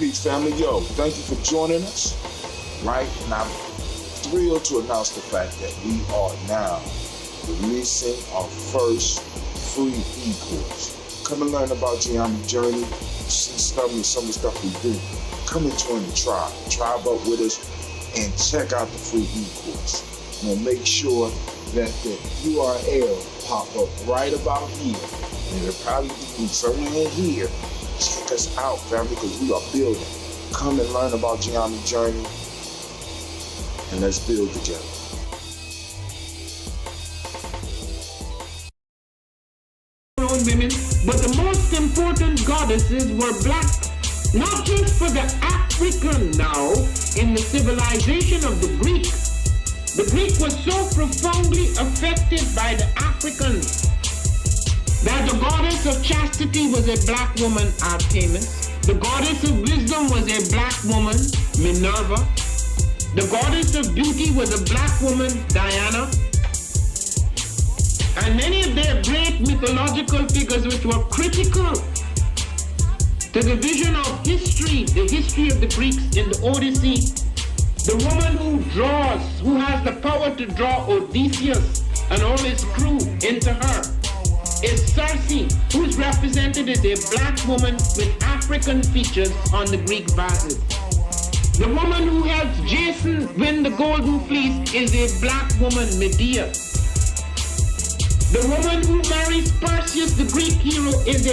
Peace, family. Yo, thank you for joining us. Right? And I'm thrilled to announce the fact that we are now releasing our first free e-course. Come and learn about Ujima journey, see some of the stuff we do. Come and join the tribe. Tribe up with us and check out the free e-course. I'm going to make sure that the URL pop up right about here. And it'll probably be somewhere in here. Check us out, family, because we are building. Come and learn about Ujima journey, and let's build together. Women, but the most important goddesses were black, not just for the African now in the civilization of the Greek. The Greek was so profoundly affected by the Africans that the goddess of chastity was a black woman, Artemis. The goddess of wisdom was a black woman, Minerva. The goddess of beauty was a black woman, Diana. And many of their great mythological figures which were critical to the vision of history, the history of the Greeks in the Odyssey. The woman who has the power to draw Odysseus and all his crew into her is Circe, who is represented as a black woman with African features on the Greek vases. The woman who helps Jason win the Golden Fleece is a black woman, Medea. The woman who marries Perseus, the Greek hero, is a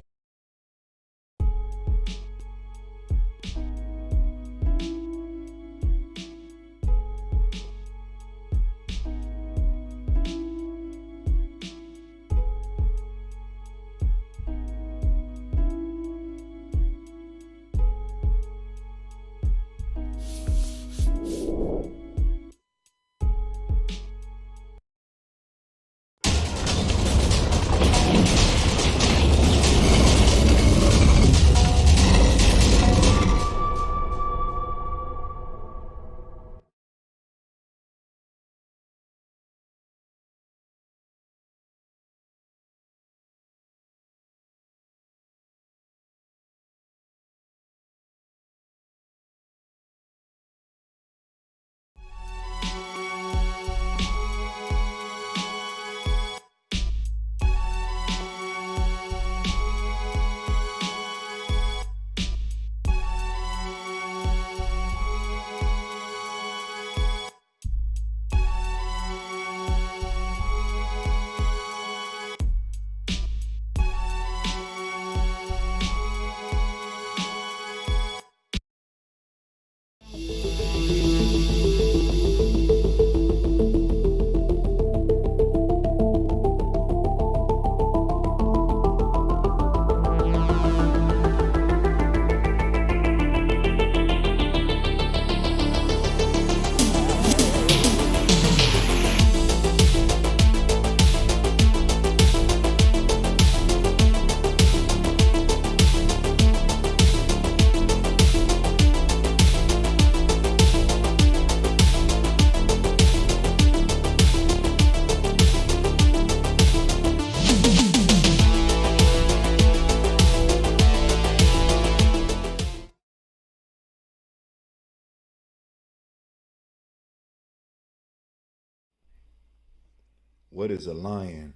What is a lion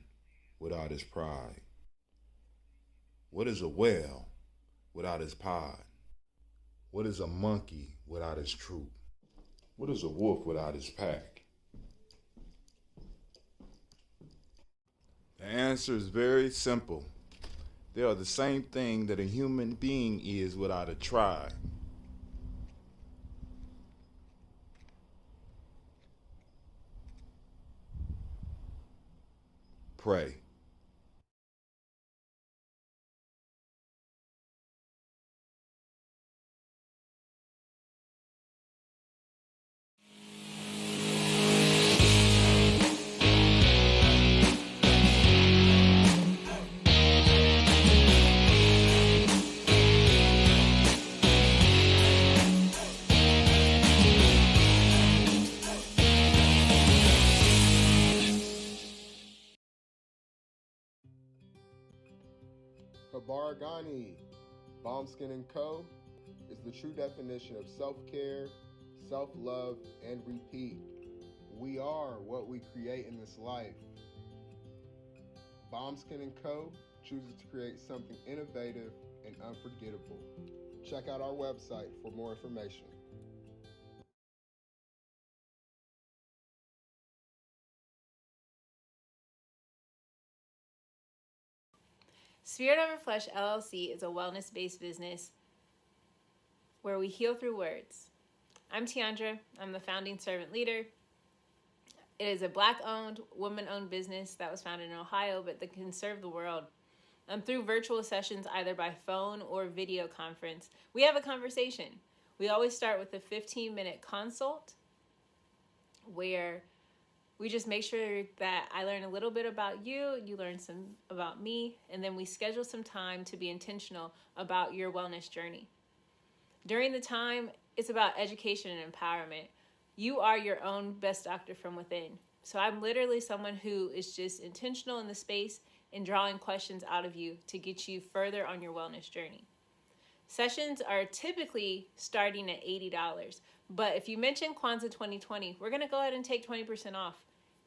without his pride? What is a whale without his pod? What is a monkey without his troop? What is a wolf without his pack? The answer is very simple. They are the same thing that a human being is without a tribe. Pray. Habaragani, Bombskin & Co. is the true definition of self-care, self-love, and repeat. We are what we create in this life. Bombskin & Co. chooses to create something innovative and unforgettable. Check out our website for more information. Spirit Over Flesh LLC is a wellness-based business where we heal through words. I'm Tiandra. I'm the founding servant leader. It is a Black-owned, woman-owned business that was founded in Ohio, but that can serve the world. Through virtual sessions, either by phone or video conference, we have a conversation. We always start with a 15-minute consult where we just make sure that I learn a little bit about you, you learn some about me, and then we schedule some time to be intentional about your wellness journey. During the time, it's about education and empowerment. You are your own best doctor from within. So I'm literally someone who is just intentional in the space and drawing questions out of you to get you further on your wellness journey. Sessions are typically starting at $80, but if you mention Kwanzaa 2020, we're gonna go ahead and take 20% off.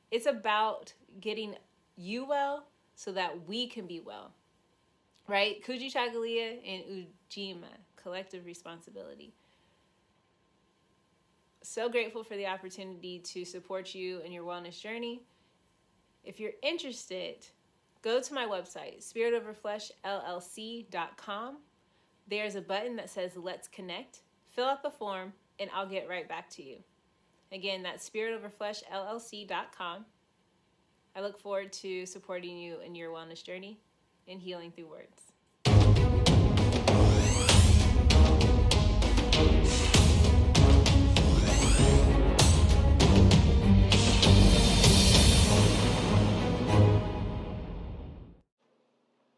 It's about getting you well so that we can be well, right? Kujichagulia and Ujima, collective responsibility. So grateful for the opportunity to support you in your wellness journey. If you're interested, go to my website, spiritoverfleshllc.com. There's a button that says Let's Connect. Fill out the form and I'll get right back to you. Again, that's spiritoverfleshllc.com. I look forward to supporting you in your wellness journey and healing through words.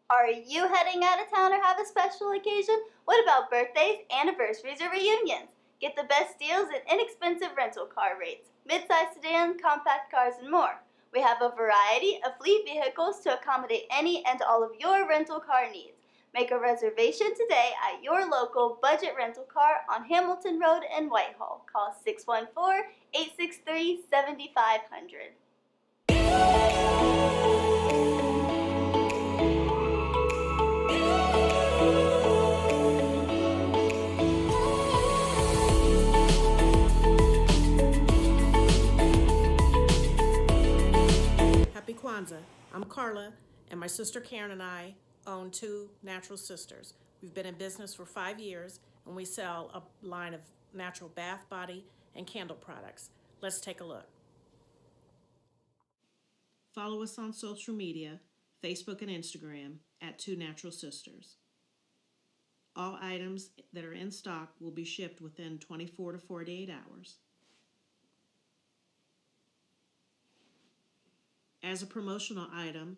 Are you heading out of town or have a special occasion? What about birthdays, anniversaries, or reunions? Get the best deals and inexpensive rental car rates, mid-size sedan, compact cars, and more. We have a variety of fleet vehicles to accommodate any and all of your rental car needs. Make a reservation today at your local budget rental car on Hamilton Road in Whitehall. Call 614-863-7500. Happy Kwanzaa. I'm Carla, and my sister Karen and I own Two Natural Sisters. We've been in business for 5 years, and we sell a line of natural bath, body, and candle products. Let's take a look. Follow us on social media, Facebook and Instagram, at Two Natural Sisters. All items that are in stock will be shipped within 24 to 48 hours. As a promotional item,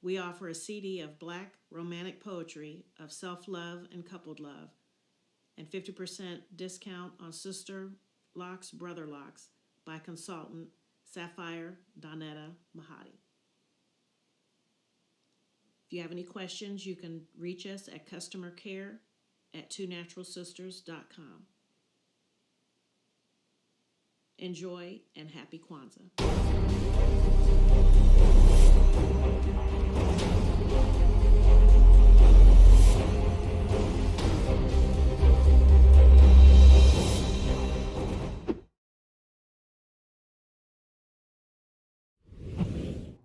we offer a CD of Black romantic poetry of self-love and coupled love, and 50% discount on Sister Locks, Brother Locks by consultant Sapphire Donetta Mahadi. If you have any questions, you can reach us at customercare@twonaturalsisters.com. Enjoy and happy Kwanzaa.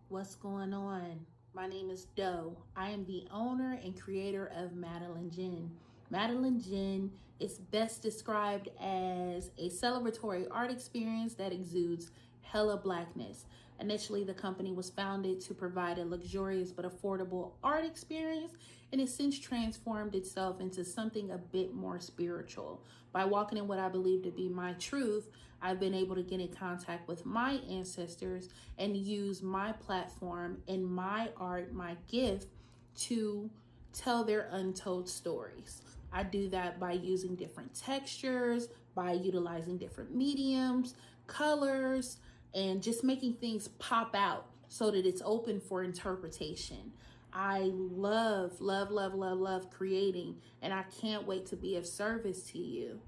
What's going on? My name is Doe. I am the owner and creator of Madeline Gin. Madeline Gin is best described as a celebratory art experience that exudes hella blackness. Initially, the company was founded to provide a luxurious but affordable art experience, and has since transformed itself into something a bit more spiritual. By walking in what I believe to be my truth, I've been able to get in contact with my ancestors and use my platform and my art, my gift, to tell their untold stories. I do that by using different textures, by utilizing different mediums, colors, and just making things pop out so that it's open for interpretation. I love creating, and I can't wait to be of service to you.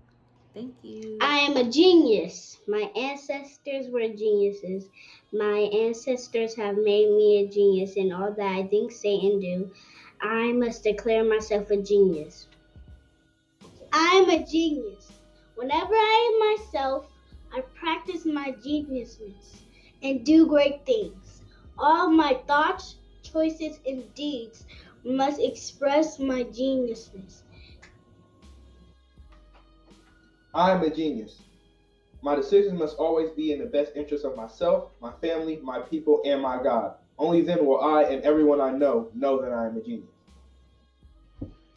Thank you. I am a genius. My ancestors were geniuses. My ancestors have made me a genius in all that I think, say, and do. I must declare myself a genius. I am a genius. Whenever I am myself, I practice my geniusness and do great things. All my thoughts, choices, and deeds must express my geniusness. I am a genius. My decisions must always be in the best interest of myself, my family, my people, and my God. Only then will I and everyone I know that I am a genius.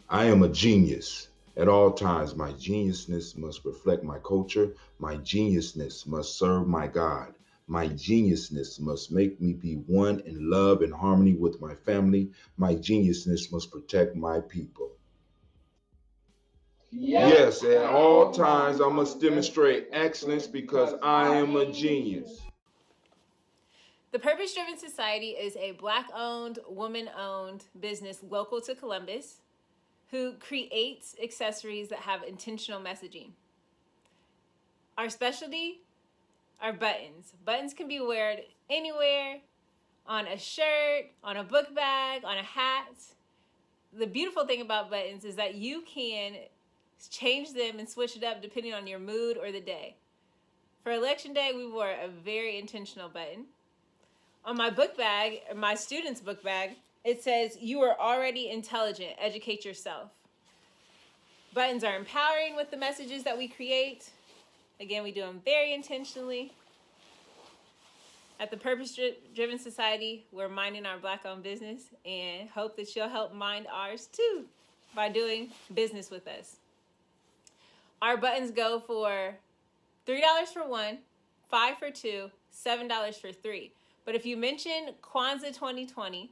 I am a genius. At all times, my geniusness must reflect my culture. My geniusness must serve my God. My geniusness must make me be one in love and harmony with my family. My geniusness must protect my people. Yes, at all times I must demonstrate excellence because I am a genius. The Purpose Driven Society is a Black-owned, woman-owned business local to Columbus who creates accessories that have intentional messaging. Our specialty are buttons. Buttons can be worn anywhere, on a shirt, on a book bag, on a hat. The beautiful thing about buttons is that you can change them and switch it up depending on your mood or the day. For Election Day, we wore a very intentional button. On my book bag, or my student's book bag, it says, "You are already intelligent, educate yourself." Buttons are empowering with the messages that we create. Again, we do them very intentionally. At the Purpose Driven Society, we're minding our Black-owned business and hope that you'll help mind ours too by doing business with us. Our buttons go for $3 for one, $5 for two, $7 for three. But if you mention Kwanzaa 2020,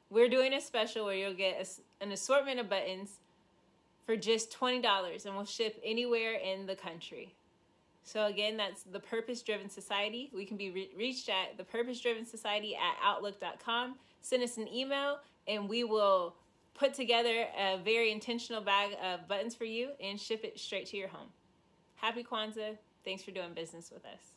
we're doing a special where you'll get an assortment of buttons for just $20, and we'll ship anywhere in the country. So again, that's the Purpose Driven Society. We can be reached at thepurposedrivensociety@outlook.com. Send us an email, and we will put together a very intentional bag of buttons for you and ship it straight to your home. Happy Kwanzaa. Thanks for doing business with us.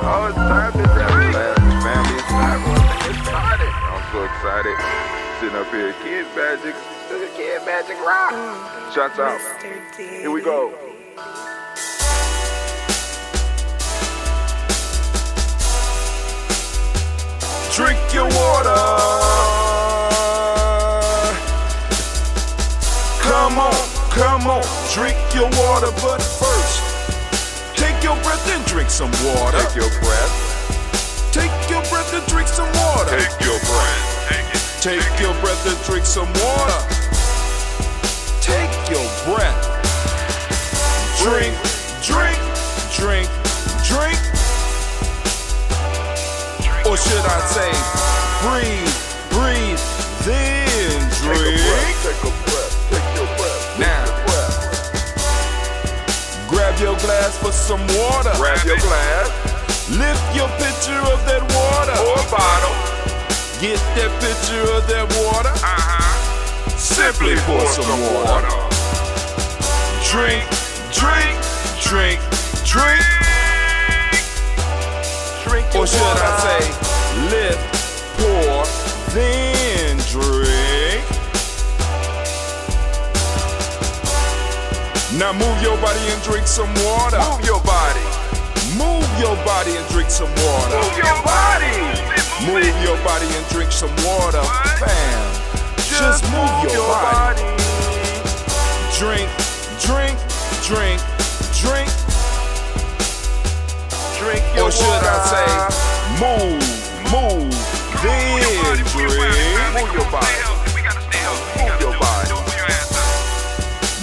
Oh, it's time to drink. Family, it's time for us to get started. I'm so excited. Sitting up here, Kid Magic Rock. Shouts out. Here we go. Drink your water. Come on, drink your water, but first, take your breath and drink some water. Take your breath. Take your breath and drink some water. Take your breath. Take your breath and drink some water. Take your breath. Drink. Or should I say, breathe, then drink. Take a breath. Now, grab your glass for some water. Grab your glass. Lift your pitcher of that water. Or a bottle. Get that pitcher of that water. Simply pour some water. Drink. Or should I say, lift, pour, then drink. Now move your body and drink some water. Move your body. Move your body and drink some water. Move your body. Move your body and drink some water, fam. Just move your body. Drink, drink, drink, drink. Drink your Or should I say, move, then drink. Move your body. Move your body.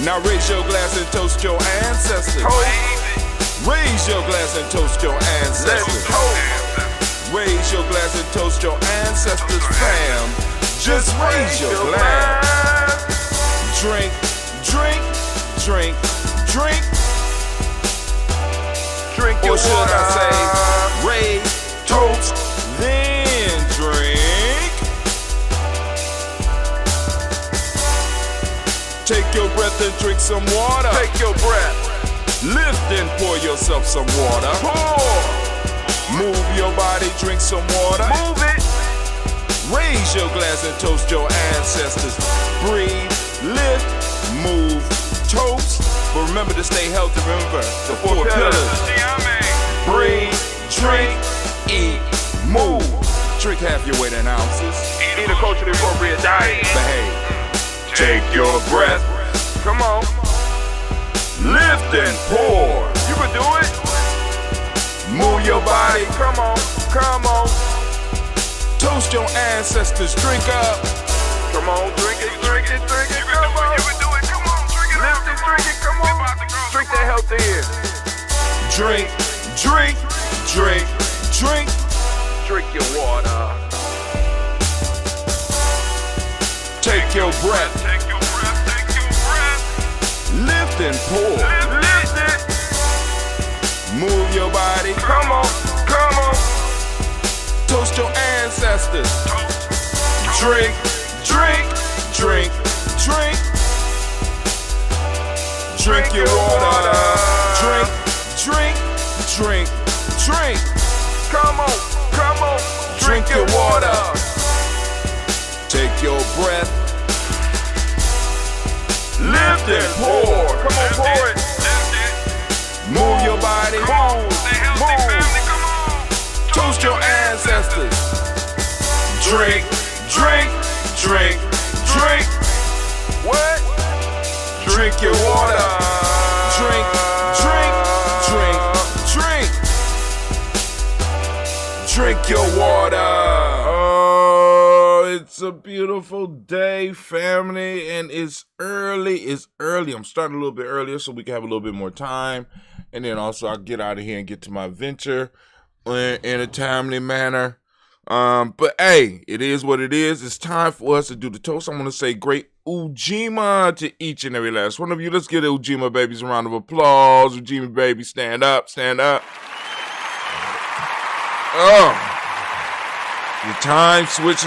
Now raise your glass and toast your ancestors. Raise your glass and toast your ancestors. Raise your glass and toast your ancestors, fam. Just raise your glass. Drink, drink, drink, drink. Drink your or should water. I say, raise, toast, then drink. Take your breath and drink some water. Take your breath. Lift and pour yourself some water. Pour. Move your body, drink some water. Move it. Raise your glass and toast your ancestors. Breathe, lift, move, toast. But remember to stay healthy. Remember the four pillars. Breathe, drink, eat, move. Drink half your weight in ounces. Eat a culturally appropriate diet. Behave. Take your breath. Come on. Lift and pour. You can do it. Move your body. Come on. Come on. Toast your ancestors. Drink up. Come on. Drink it. Drink it. Drink it. Come on. You can do it. Come on. Drink it. Lift it. Drink it. Come on. Drink that health in. Drink, drink, drink, drink. Drink your water. Take your breath. Take your breath. Take your breath. Lift and pour. Lift it. Move your body. Come on. Come on. Toast your ancestors. Drink, drink, drink, drink. Drink your water. Drink, drink, drink, drink. Come on. Come on. Drink your water. Take your breath. Lift and pour. Come on, pour it. Move your body. Move. Toast your ancestors. Drink, drink, drink, drink. What? Drink your water. Drink, drink, drink, drink. Drink your water. Oh, it's a beautiful day, family, and it's early. It's early. I'm starting a little bit earlier so we can have a little bit more time. And then also I'll get out of here and get to my venture in a timely manner. But hey, it is what it is. It's time for us to do the toast. I'm going to say great Ujima to each and every last one of you. Let's give the Ujima babies a round of applause. Ujima baby, stand up, stand up. Oh, the time switch.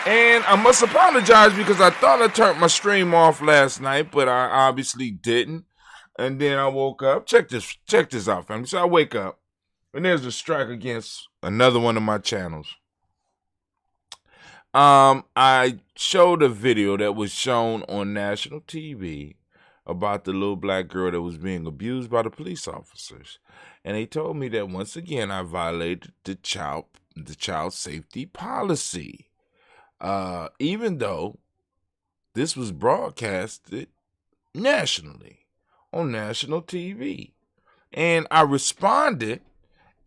And I must apologize because I thought I turned my stream off last night, but I obviously didn't. And then I woke up. Check this out, family. So I wake up, and there's a strike against another one of my channels. I showed a video that was shown on national TV about the little black girl that was being abused by the police officers. And they told me that once again I violated the child safety policy. Even though this was broadcasted nationally on national TV. And I responded,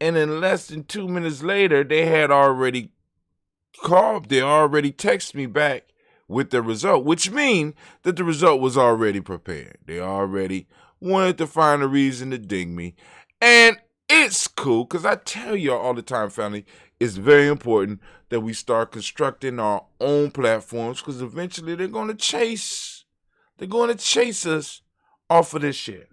and in less than 2 minutes later, they had already texted me back with the result, which means that the result was already prepared. They already wanted to find a reason to ding me. And it's cool, because I tell y'all all the time, family, it's very important that we start constructing our own platforms, because eventually they're going to chase us off of this shit.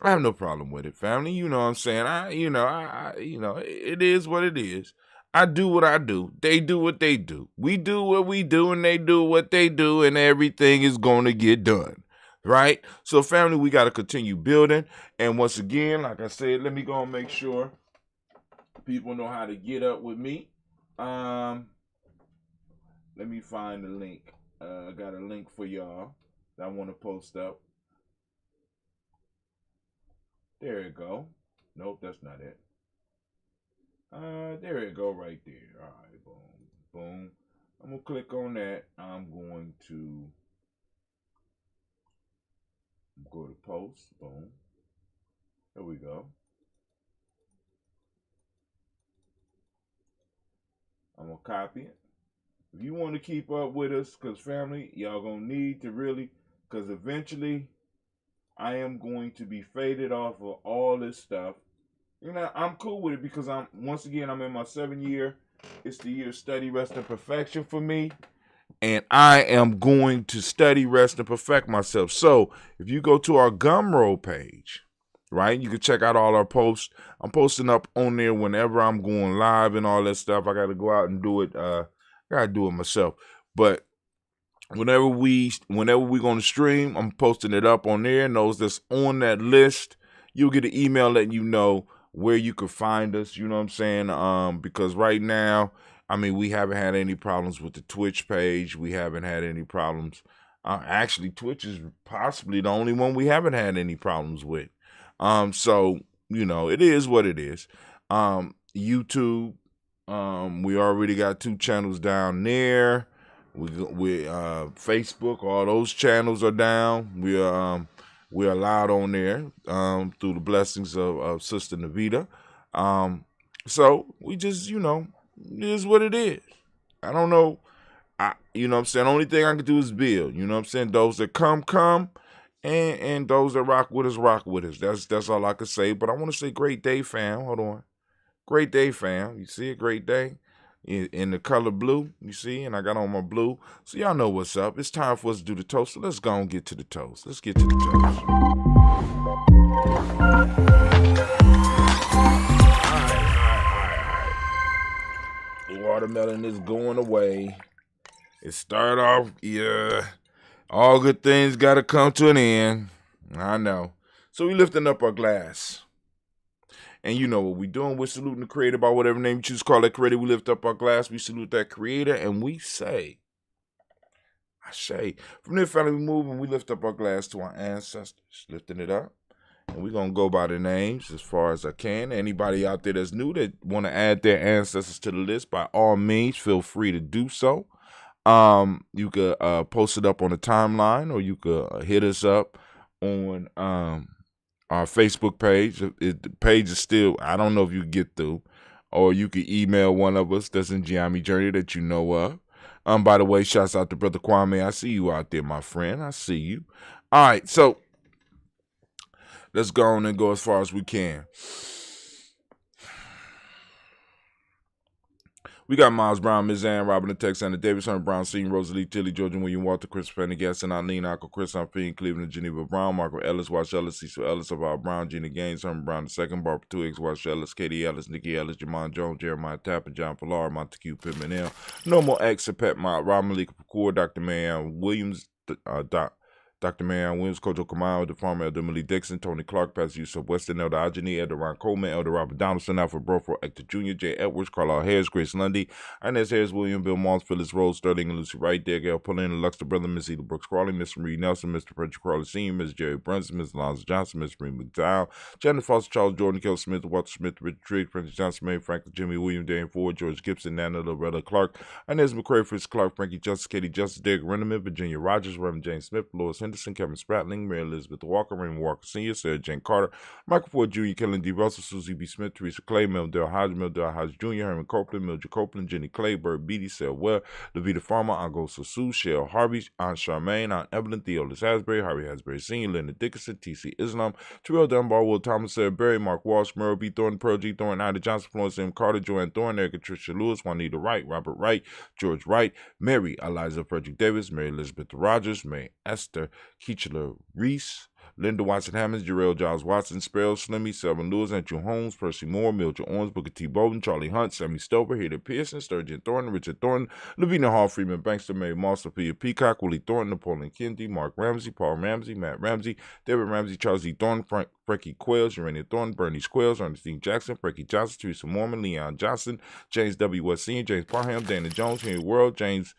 I have no problem with it, family. You know what I'm saying? It is what it is. I do what I do. They do what they do. We do what we do, and they do what they do, and everything is going to get done. Right? So, family, we got to continue building. And once again, like I said, let me go and make sure people know how to get up with me. Let me find the link. I got a link for y'all that I want to post up. There you go. Nope, that's not it. There it go right there. All right, boom, boom. I'm gonna click on that. I'm going to go to post. Boom. There we go. I'm gonna copy it. If you want to keep up with us, cause family, y'all gonna need to really, cause eventually I am going to be faded off of all this stuff. You know, I'm cool with it because I'm in my 7th year. It's the year of study, rest, and perfection for me. And I am going to study, rest, and perfect myself. So if you go to our Gumroad page, right, you can check out all our posts. I'm posting up on there whenever I'm going live and all that stuff. I got to go out and do it. I got to do it myself. But whenever we going to stream, I'm posting it up on there. And those that's on that list, you'll get an email letting you know where you can find us. You know what I'm saying? Because right now, I mean, we haven't had any problems with the Twitch page. We haven't had any problems. Actually, Twitch is possibly the only one we haven't had any problems with. So, you know, it is what it is. YouTube, we already got 2 channels down there. We Facebook, all those channels are down. We're allowed on there through the blessings of Sister Navita. So we just, you know, it is what it is. I don't know. You know what I'm saying? The only thing I can do is build. You know what I'm saying? Those that come. And those that rock with us. That's all I can say. But I want to say great day, fam. Hold on. Great day, fam. You see a great day? In the color blue, you see, and I got on my blue. So y'all know what's up. It's time for us to do the toast. So let's go and get to the toast. Let's get to the toast. All right. The watermelon is going away. It started off, yeah. All good things got to come to an end. I know. So we lifting up our glass. And you know what we doing. We're saluting the creator by whatever name you choose to call that creator. We lift up our glass. We salute that creator. And we say, from there, family, we move and we lift up our glass to our ancestors. Lifting it up. And we're going to go by the names as far as I can. Anybody out there that's new that want to add their ancestors to the list, by all means, feel free to do so. You could post it up on the timeline, or you could hit us up on our Facebook page. The page is still, I don't know if you get through, or you can email one of us that's in Giami Journey that you know of. By the way, shouts out to Brother Kwame. I see you out there, my friend. I see you. All right, so let's go on and go as far as we can. We got Miles Brown, Ms. Ann, Robin, the Texana, Davis, Herman Brown, Senior, Rosalie, Tilly, Georgia, William, Walter, Chris Pendergast, Eileen, Uncle Chris, Fiend, Cleveland, Geneva Brown, Marco Ellis, Wash Ellis, Cecil Ellis, Aval Brown, Gina Gaines, Herman Brown II, Barbara 2X, Wash Ellis, Katie Ellis, Nikki Ellis, Jamon Jones, Jeremiah Tappan, John Pilar, Montague Pittman L, Normal X, Pet Mott, Rob Malika Pacour, Dr. Marianne Williams, Dr. Marianne Williams, Kojo Kamau, the farmer, Elder Millie Dixon, Tony Clark, Pastor Yusuf Weston, Elder Ajani, Elder Ron Coleman, Elder Robert Donaldson, Alfred Broford, Hector Jr., Jay Edwards, Carlisle Harris, Grace Lundy, Inez Harris, William, Bill Moss, Phyllis Rose, Sterling, and Lucy Wright, there, Gail Pullen, Luxor Brother, Miss Eda Brooks Crawley, Mr. Marie Nelson, Mr. Frederick Crawley Sr., Ms. Jerry Brunson, Ms. Lonzo Johnson, Ms. Marie McDowell, Janet Foster, Charles Jordan, Kel Smith, Walter Smith, Richard Trigg, Francis Johnson, Mary Franklin, Jimmy William, Dane Ford, George Gibson, Nana Loretta Clark, Inez McCray, Fritz Clark, Frankie Justice, Katie Justice, Derek Renneman, Virginia Rogers, Reverend James Smith, Lois Henderson, Kevin Spratling, Mary Elizabeth Walker, Raymond Walker Sr., Sarah Jane Carter, Michael Ford Jr., Kellen D. Russell, Susie B. Smith, Teresa Clay, Meldell Hodge Jr., Herman Copeland, Mildred Copeland, Jenny Clay, Bird Beatty, Sel Well, Levita Farmer, Ango Sasu, Shell Harvey, Aunt Charmaine, Aunt Evelyn, Theolis Hasbury, Harvey Hasbury Sr., Leonard Dickinson, T.C. Islam, Terrell Dunbar, Will Thomas, Sarah Berry, Mark Walsh, Merle B. Thornton, Pearl G. Thornton, Ida Johnson, Florence M. Carter, Joanne Thornton, Erica Tricia Lewis, Juanita Wright, Robert Wright, George Wright, Mary Eliza Frederick Davis, Mary Elizabeth Rogers, May Esther Keechler Reese, Linda Watson Hammonds, Jarrell Giles Watson, Sparrow, Slimmy, Selvin Lewis, Andrew Holmes, Percy Moore, Mildred Owens, Booker T. Bowden, Charlie Hunt, Sammy Stover, Hader Pearson, Sturgeon Thornton, Richard Thornton, Lavina Hall, Freeman Bankster, Mary Moss, Sophia Peacock, Willie Thornton, Napoleon Kennedy, Mark Ramsey, Paul Ramsey, Matt Ramsey, David Ramsey, Charles E. Thornton, Frankie Quails, Urania Thornton, Bernie Quails, Ernestine Jackson, Frankie Johnson, Teresa Mormon, Leon Johnson, James W. West Sr., James Parham, Dana Jones, Henry World, James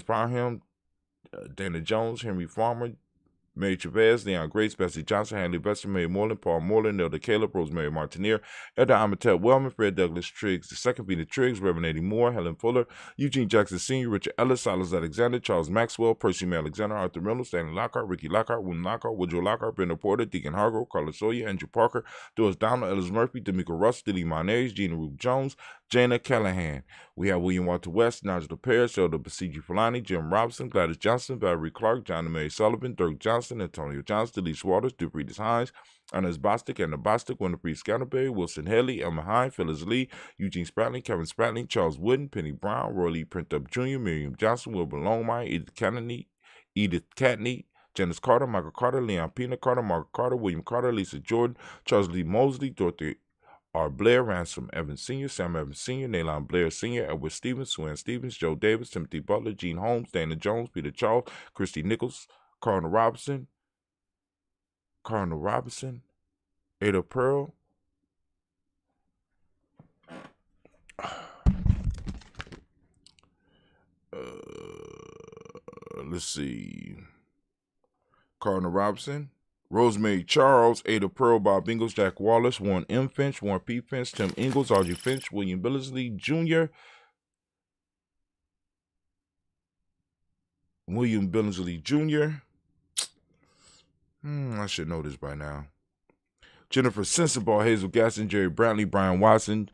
Parham, Dana Jones, Henry Farmer, Mary Chavez, Leon Grace, Bessie Johnson, Hanley Bester, Mary Moreland, Paul Moreland, Elder Caleb, Rosemary Martineer, Elder Amitep Wellman, Fred Douglas Triggs, the second Peter Triggs, Reverend Eddie Moore, Helen Fuller, Eugene Jackson Sr., Richard Ellis, Silas Alexander, Charles Maxwell, Percy May Alexander, Arthur Reynolds, Stanley Lockhart, Ricky Lockhart, William Lockhart, Woodrow Lockhart, Brenda Porter, Deacon Hargrove, Carla Sawyer, Andrew Parker, Doris Donald, Ellis Murphy, D'Amico Russ, Diddy Monares, Gina Ruth Jones, Jana Callahan. We have William Walter West, Nigel Paris, Elder Basiji Fulani, Jim Robinson, Gladys Johnson, Valerie Clark, John and Mary Sullivan, Dirk Johnson, Antonio Johnson, Delise Waters, Dupreetis Hines, Ernest Bostic, Anna Bostic, Winifred Scatterberry, Wilson Haley, Elmer Hine, Phyllis Lee, Eugene Spratling, Kevin Spratling, Charles Wooden, Penny Brown, Roy Lee Printup Jr., Miriam Johnson, Wilbur Longmire, Edith Catney, Janice Carter, Michael Carter, Leon Pena Carter, Margaret Carter, William Carter, Lisa Jordan, Charles Lee Mosley, Dorothy R. Blair, Ransom Evans Sr., Sam Evans Sr., Naylon Blair Sr., Edward Stevens, Swan Stevens, Joe Davis, Timothy Butler, Gene Holmes, Dana Jones, Peter Charles, Christy Nichols, Cardinal Robinson, Ada Pearl, let's see, Cardinal Robinson, Rosemary Charles, Ada Pearl, Bob Ingalls, Jack Wallace, Warren M. Finch, Warren P. Finch, Tim Ingalls, Audrey Finch, William Billingsley Jr., I should know this by now. Jennifer Sensabaugh, Hazel Gaston, Jerry Brantley, Brian Watson,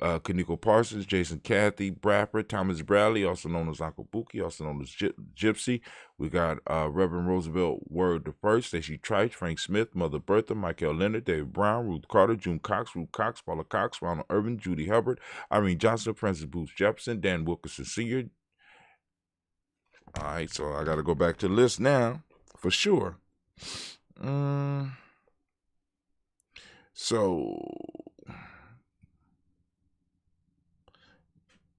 Kaniko Parsons, Jason Cathy, Bradford, Thomas Bradley, also known as Uncle Buki, also known as Gypsy. We got Reverend Roosevelt Word the First, Stacey Trice, Frank Smith, Mother Bertha, Michael Leonard, David Brown, Ruth Carter, June Cox, Ruth Cox, Paula Cox, Ronald Irvin, Judy Hubbard, Irene Johnson, Francis Booth Jefferson, Dan Wilkerson Sr. All right, so I got to go back to the list now, for sure.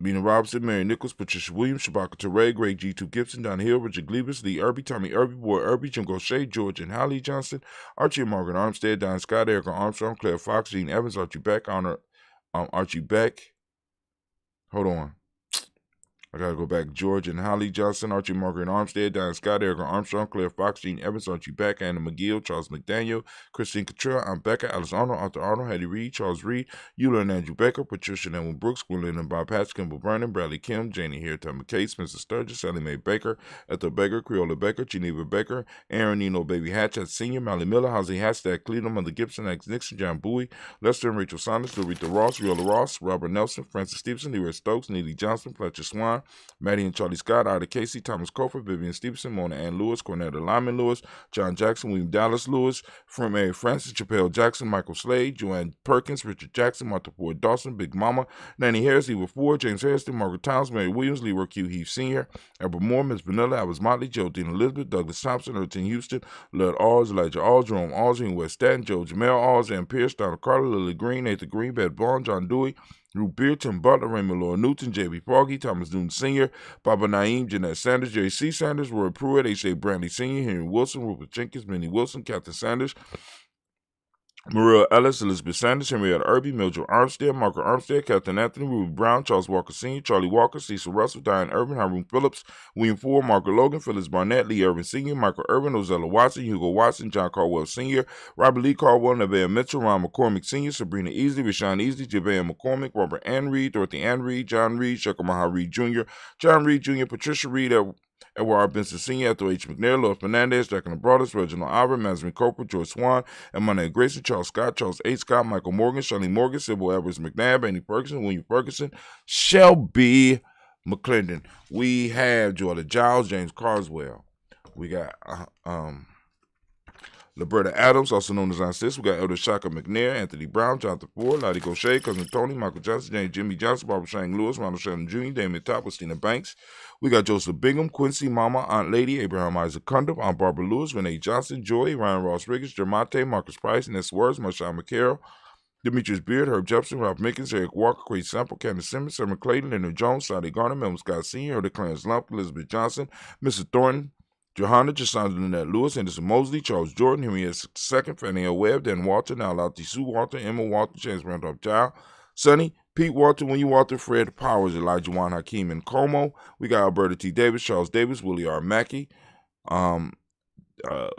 Mina Robinson, Mary Nichols, Patricia Williams, Shabaka Teray, Greg G2 Gibson, Don Hill, Richard Glebus, Lee Irby, Tommy Irby, Boy Irby, Jim Gaucher, George and Hallie Johnson, Archie and Margaret Armstead, Don Scott, Erica Armstrong, Claire Fox, Gene Evans, Archie Beck, Archie Beck. Hold on. I gotta go back. George and Holly Johnson, Archie Margaret Armstead, Diane Scott, Erica Armstrong, Claire Fox, Gene Evans, Archie Beck, Anna McGill, Charles McDaniel, Christine Cottrell, Aunt Becca, Alice Arnold, Arthur Arnold, Hattie Reed, Charles Reed, Eula and Andrew Baker, Patricia and Edwin Brooks, Gwendolyn and Bob Patch, Kimball Vernon, Bradley Kim, Janie Hare, Tom McKay, Spencer Sturgis, Sally Mae Baker, Ethel Baker, Creola Baker, Geneva Baker, Aaron Nino Baby Hatchet Sr., Mally Miller, Halsey Hashtag Cleveland, Mother Gibson, X Nixon, John Bowie, Lester and Rachel Saunders, Dorita Ross, Riola Ross, Robert Nelson, Francis Stevenson, Leroy Stokes, Neely Johnson, Fletcher Swan, Maddie and Charlie Scott, Ida Casey, Thomas Cofer, Vivian Stevenson, Mona Ann Lewis, Cornetta Lyman Lewis, John Jackson, William Dallas Lewis, from Mary Francis, Chappelle Jackson, Michael Slade, Joanne Perkins, Richard Jackson, Martha Ford Dawson, Big Mama, Nanny Harris, Eva Ford, James Harrison, Margaret Towns, Mary Williams, Leroy Q. Heath Sr., Albert Moore, Miss Vanilla, Alice Motley, Geraldine Elizabeth, Douglas Thompson, Ertin Houston, Lud Alls, Elijah Alls, Jerome Alls, West Staten, Joe Jamel Alls, Ann Pierce, Donald Carter, Lily Green, Nathan Green, Beth Bond, John Dewey, Ruth Beard, Tim Butler, Raymond Laura Newton, J.B. Foggy, Thomas Newton Sr., Baba Naeem, Jeanette Sanders, Jerry C. Sanders, Roy Pruitt, H.A. Brantley Sr., Henry Wilson, Rupert Jenkins, Minnie Wilson, Captain Sanders, Maria Ellis, Elizabeth Sanders, Henrietta Irby, Mildred Armstead, Margaret Armstead, Captain Anthony, Ruby Brown, Charles Walker Sr., Charlie Walker, Cecil Russell, Diane Irvin, Hiram Phillips, William Ford, Margaret Logan, Phyllis Barnett, Lee Irvin Sr., Michael Irvin, Ozella Watson, Hugo Watson, John Caldwell Sr., Robert Lee Caldwell, Nevaeh Mitchell, Ron McCormick Sr., Sabrina Easley, Rashawn Easley, Javea McCormick, Robert Ann Reed, Dorothy Ann Reed, John Reed, Shekamaha Reed Jr., John Reed Jr., Patricia Reed, Edward Benson Sr., Ethel H. McNair, Louis Fernandez, Jack and the Brothers, Reginald Iver, Mansman Cooper, George Swan, Emmanuel Grayson, Charles Scott, Charles H. Scott, Michael Morgan, Shirley Morgan, Sybil Edwards McNabb, Annie Ferguson, William Ferguson, Shelby McClendon. We have Jordan Giles, James Carswell. We got Liberta Adams, also known as Aunt Sis. We got Elder Shaka McNair, Anthony Brown, Jonathan Ford, Lottie Gaucher, Cousin Tony, Michael Johnson, James Jimmy Johnson, Barbara Shang Lewis, Ronald Shannon Jr., Damien Top, Christina Banks. We got Joseph Bingham, Quincy Mama, Aunt Lady, Abraham Isaac Cundiff, Aunt Barbara Lewis, Renee Johnson, Joy, Ryan Ross Riggins, Jermonte, Marcus Price, Ness Words, Marshawn McCarroll, Demetrius Beard, Herb Jefferson, Ralph Mickens, Eric Walker, Quay Sample, Candace Simmons, Summer Clayton, Leonard Jones, Sadie Garner, Melvin Scott Sr., Elder Clarence Lump, Elizabeth Johnson, Mr. Thornton, Johanna, Jasandra Lynette Lewis, Anderson Mosley, Charles Jordan, Henrietta II, Fannie L. Webb, Dan Walter, Now Lauti Sue Walter, Emma Walter, James Randolph Child, Sonny, Pete Walter, William Walter, Fred Powers, Elijah Juan Hakeem, and Como. We got Alberta T. Davis, Charles Davis, Willie R. Mackey,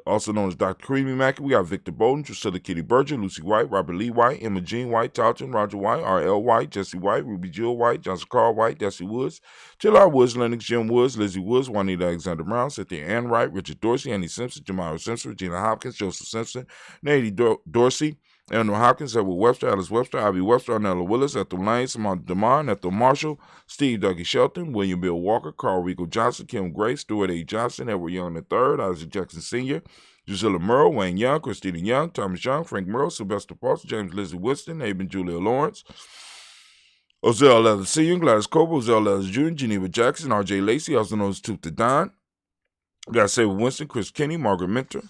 also known as Dr. Creamy Mackey. We got Victor Bolden, Drusilla Kitty Berger, Lucy White, Robert Lee White, Emma Jean White, Talton, Roger White, R.L. White, Jesse White, Ruby Jill White, Johnson Carl White, Desi Woods, J.R. Woods, Lennox, Jim Woods, Lizzie Woods, Juanita Alexander Brown, Cynthia Ann Wright, Richard Dorsey, Annie Simpson, Jamira Simpson, Regina Hopkins, Joseph Simpson, Nady Dorsey, Eleanor Hopkins, Edward Webster, Alice Webster, Ivy Webster, Arnella Willis, Ethel Lane, Samantha DeMar, Ethel Marshall, Steve Dougie Shelton, William Bill Walker, Carl Rico Johnson, Kim Gray, Stuart A. Johnson, Edward Young III, Isaac Jackson Sr., Drusilla Merle, Wayne Young, Christina Young, Thomas Young, Frank Merle, Sylvester Paulson, James Lizzie Winston, Aben Julia Lawrence, Ozell Leather Sr., Gladys Cobra, Ozell Leather Jr., Geneva Jackson, R.J. Lacey, also known as Tooth the Don. We got Sabre Winston, Chris Kenny, Margaret Mentor.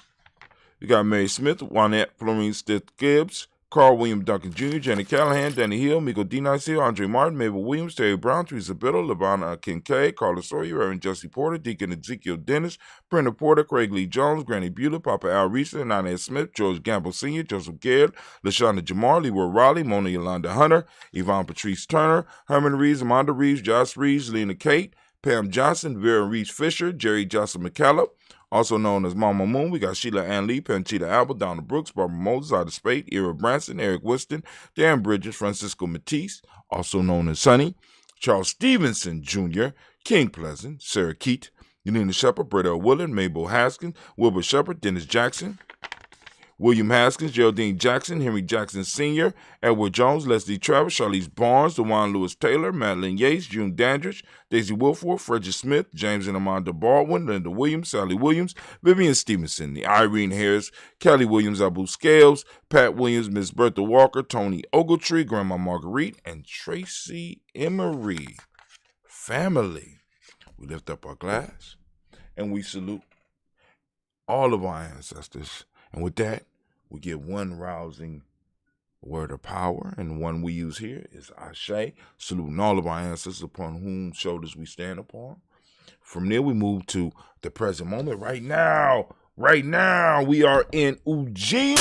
We got Mary Smith, Juanette Florine Stith Gibbs, Carl William Duncan Jr., Jenny Callahan, Danny Hill, Miko D. Nice Hill, Andre Martin, Mabel Williams, Terry Brown, Teresa Biddle, Lavana Kincaid, Carla Sawyer, Reverend Jesse Porter, Deacon Ezekiel Dennis, Brenda Porter, Craig Lee Jones, Granny Bueller, Papa Al Reeser, Nana Smith, George Gamble Sr., Joseph Garrett, LaShonda Jamar, Leroy Raleigh, Mona Yolanda Hunter, Yvonne Patrice Turner, Herman Reeves, Amanda Reeves, Josh Reeves, Lena Kate, Pam Johnson, Vera Reeves Fisher, Jerry Johnson McCallum, also known as Mama Moon. We got Sheila Ann Lee, Panchita Albert, Donna Brooks, Barbara Moses, Ida Spade, Ira Branson, Eric Winston, Dan Bridges, Francisco Matisse, also known as Sonny, Charles Stevenson Jr., King Pleasant, Sarah Keat, Yelena Shepard, Brett Willard, Mabel Haskins, Wilbur Shepard, Dennis Jackson, William Haskins, Geraldine Jackson, Henry Jackson Sr., Edward Jones, Leslie Travis, Charlize Barnes, DeJuan Lewis Taylor, Madeline Yates, June Dandridge, Daisy Wilford, Frederick Smith, James and Amanda Baldwin, Linda Williams, Sally Williams, Vivian Stevenson, Irene Harris, Kelly Williams, Abu Scales, Pat Williams, Miss Bertha Walker, Tony Ogletree, Grandma Marguerite, and Tracy Emery. Family. We lift up our glass and we salute all of our ancestors. And with that, we give one rousing word of power, and one we use here is Ashe, saluting all of our ancestors upon whom shoulders we stand upon. From there, we move to the present moment. Right now, we are in Ujima.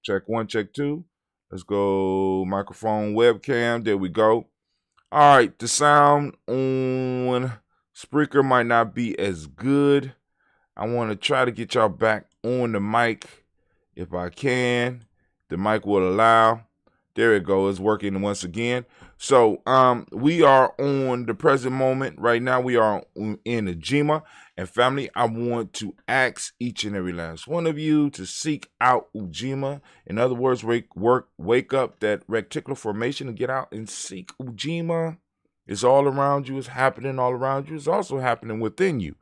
Check 1, check 2. Let's go microphone, webcam. There we go. All right, the sound on Spreaker might not be as good. I want to try to get y'all back on the mic if I can. The mic will allow. There it goes. It's working once again. So we are on the present moment. Right now we are in Ujima. And family, I want to ask each and every last one of you to seek out Ujima. In other words, wake up that reticular formation and get out and seek Ujima. It's all around you. It's happening all around you. It's also happening within you,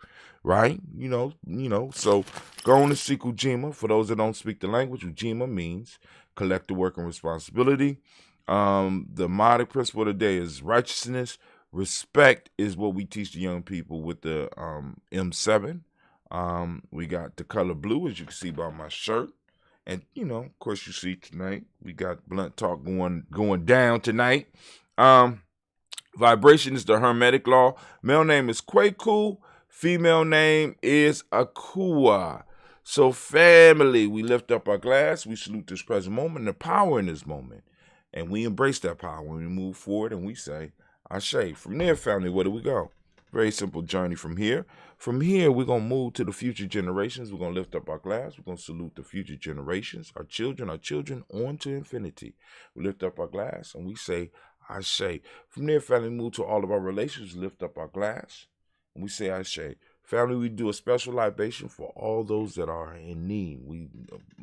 right? You know. So go on to seek Ujima. For those that don't speak the language, Ujima means collective work and responsibility. The modic principle of the day is righteousness. Respect is what we teach the young people with the M7. We got the color blue, as you can see by my shirt. And, of course, you see tonight, we got blunt talk going down tonight. Vibration is the Hermetic law. Male name is Kwaku. Female name is Akua. So, family, we lift up our glass. We salute this present moment, the power in this moment. And we embrace that power when we move forward and we say, Ashe. From there, family, where do we go? Very simple journey from here. From here, we're going to move to the future generations. We're going to lift up our glass. We're going to salute the future generations, our children on to infinity. We lift up our glass and we say, Ashe. From there, family, move to all of our relations. Lift up our glass and we say, Ashe. Family, we do a special libation for all those that are in need.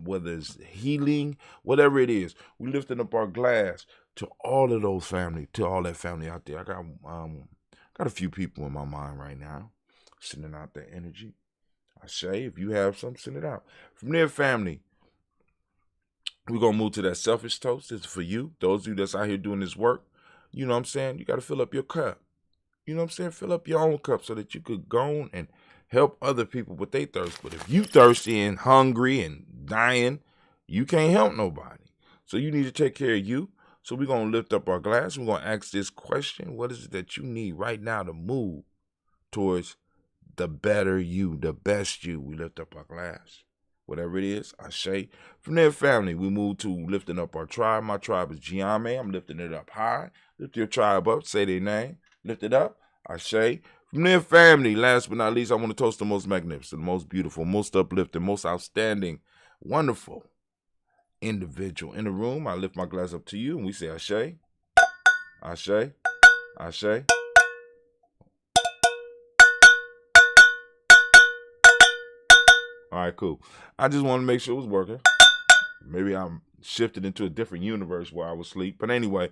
Whether it's healing, whatever it is, we lifting up our glass to all of those family, to all that family out there. I Got a few people in my mind right now, sending out their energy. I say, if you have some, send it out. From there, family, we're going to move to that selfish toast. This is for you, those of you that's out here doing this work. You know what I'm saying? You got to fill up your cup. You know what I'm saying? Fill up your own cup so that you could go on and help other people with their thirst. But if you thirsty and hungry and dying, you can't help nobody. So you need to take care of you. So we're going to lift up our glass. We're going to ask this question. What is it that you need right now to move towards the better you, the best you? We lift up our glass. Whatever it is, I say. From there, family, we move to lifting up our tribe. My tribe is Ujima. I'm lifting it up high. Lift your tribe up. Say their name. Lift it up. I say. From there, family, last but not least, I want to toast the most magnificent, most beautiful, most uplifting, most outstanding, wonderful individual in the room. I lift my glass up to you, and we say, Ashe, Ashe, Ashe. All right, cool. I just want to make sure it was working. Maybe I'm shifted into a different universe where I was asleep. But anyway,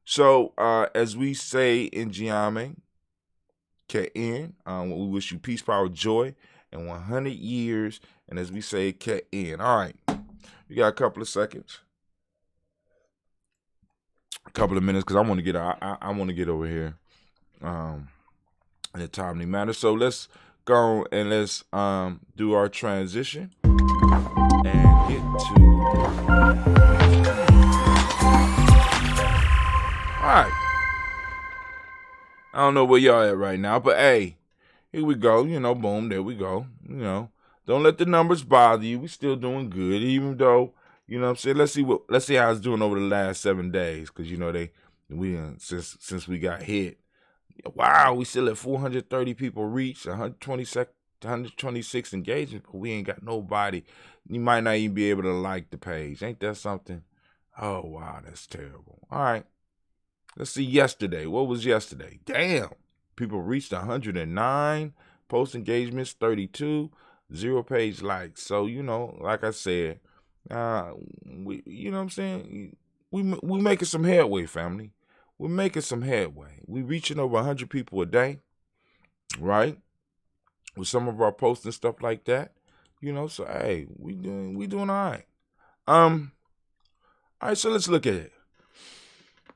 so as we say in Jiame, Ke'in, we wish you peace, power, joy, and 100 years. And as we say, Ke'in. All right. You got a couple of seconds. A couple of minutes, because I want to get I want to get over here in a timely manner. So let's go and let's do our transition and get to all right. I don't know where y'all at right now, but hey, here we go. You know, boom, there we go. You know, don't let the numbers bother you. We still doing good, even though, you know what I'm saying. Let's see how it's doing over the last 7 days, because you know since we got hit. Wow, we still at 430 people reached, 126 engagements, but we ain't got nobody. You might not even be able to like the page. Ain't that something? Oh, wow, that's terrible. All right, let's see yesterday. What was yesterday? Damn, people reached 109, post engagements 32, 0 page likes. So, you know, like I said, you know what I'm saying? We making some headway, family. We're making some headway. We're reaching over 100 people a day, right? With some of our posts and stuff like that, you know. So hey, we doing all right. All right. So let's look at it.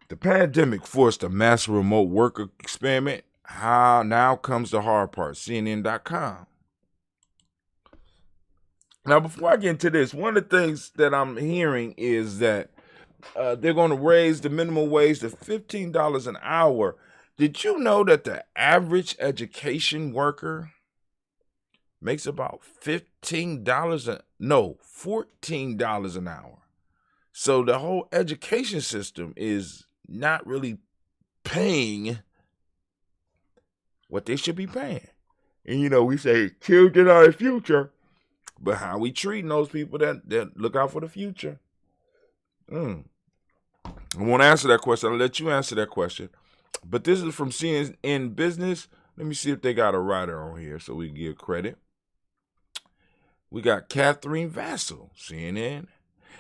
The pandemic forced a mass remote work experiment. How now comes the hard part. CNN.com. Now, before I get into this, one of the things that I'm hearing is that they're going to raise the minimum wage to $15 an hour. Did you know that the average education worker makes about $14 an hour? So the whole education system is not really paying what they should be paying. And you know, we say children are the future, but how we treating those people that look out for the future? I won't answer that question. I'll let you answer that question. But this is from CNN Business. Let me see if they got a writer on here so we can give credit. We got Catherine Vassell, CNN.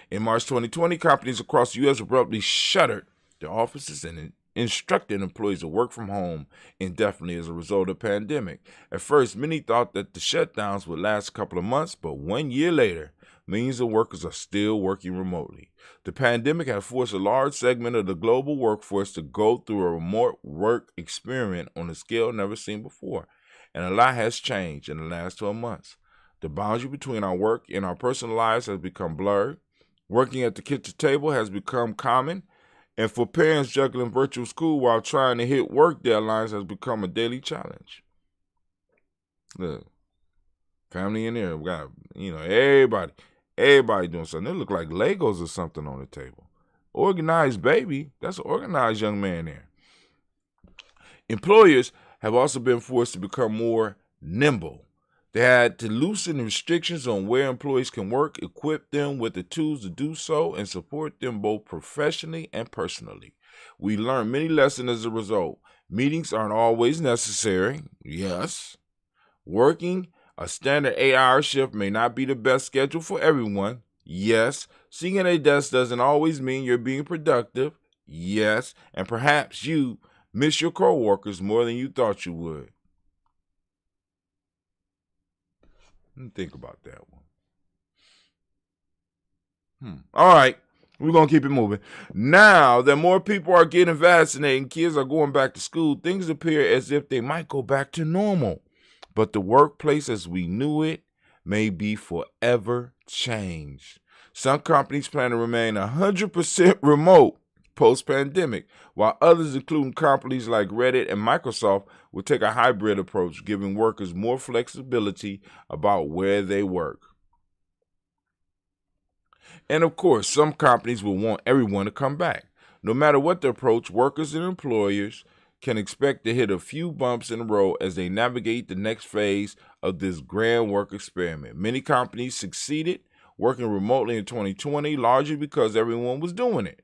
In March 2020, companies across the U.S. abruptly shuttered their offices and instructed employees to work from home indefinitely as a result of the pandemic. At first, many thought that the shutdowns would last a couple of months, but 1 year later, millions of workers are still working remotely. The pandemic has forced a large segment of the global workforce to go through a remote work experiment on a scale never seen before, and a lot has changed in the last 12 months. The boundary between our work and our personal lives has become blurred. Working at the kitchen table has become common, and for parents, juggling virtual school while trying to hit work deadlines has become a daily challenge. Look, family in there, we got, you know, everybody doing something. They look like Legos or something on the table. Organized baby, that's an organized young man there. Employers have also been forced to become more nimble. They had to loosen restrictions on where employees can work, equip them with the tools to do so, and support them both professionally and personally. We learned many lessons as a result. Meetings aren't always necessary. Yes. Working a standard 8-hour shift may not be the best schedule for everyone. Yes. Sitting at a desk doesn't always mean you're being productive. Yes. And perhaps you miss your coworkers more than you thought you would. Think about that one. All right. We're going to keep it moving. Now that more people are getting vaccinated and kids are going back to school, things appear as if they might go back to normal. But the workplace as we knew it may be forever changed. Some companies plan to remain 100% remote post-pandemic, while others, including companies like Reddit and Microsoft, will take a hybrid approach, giving workers more flexibility about where they work. And of course, some companies will want everyone to come back. No matter what the approach, workers and employers can expect to hit a few bumps in the road as they navigate the next phase of this grand work experiment. Many companies succeeded working remotely in 2020, largely because everyone was doing it.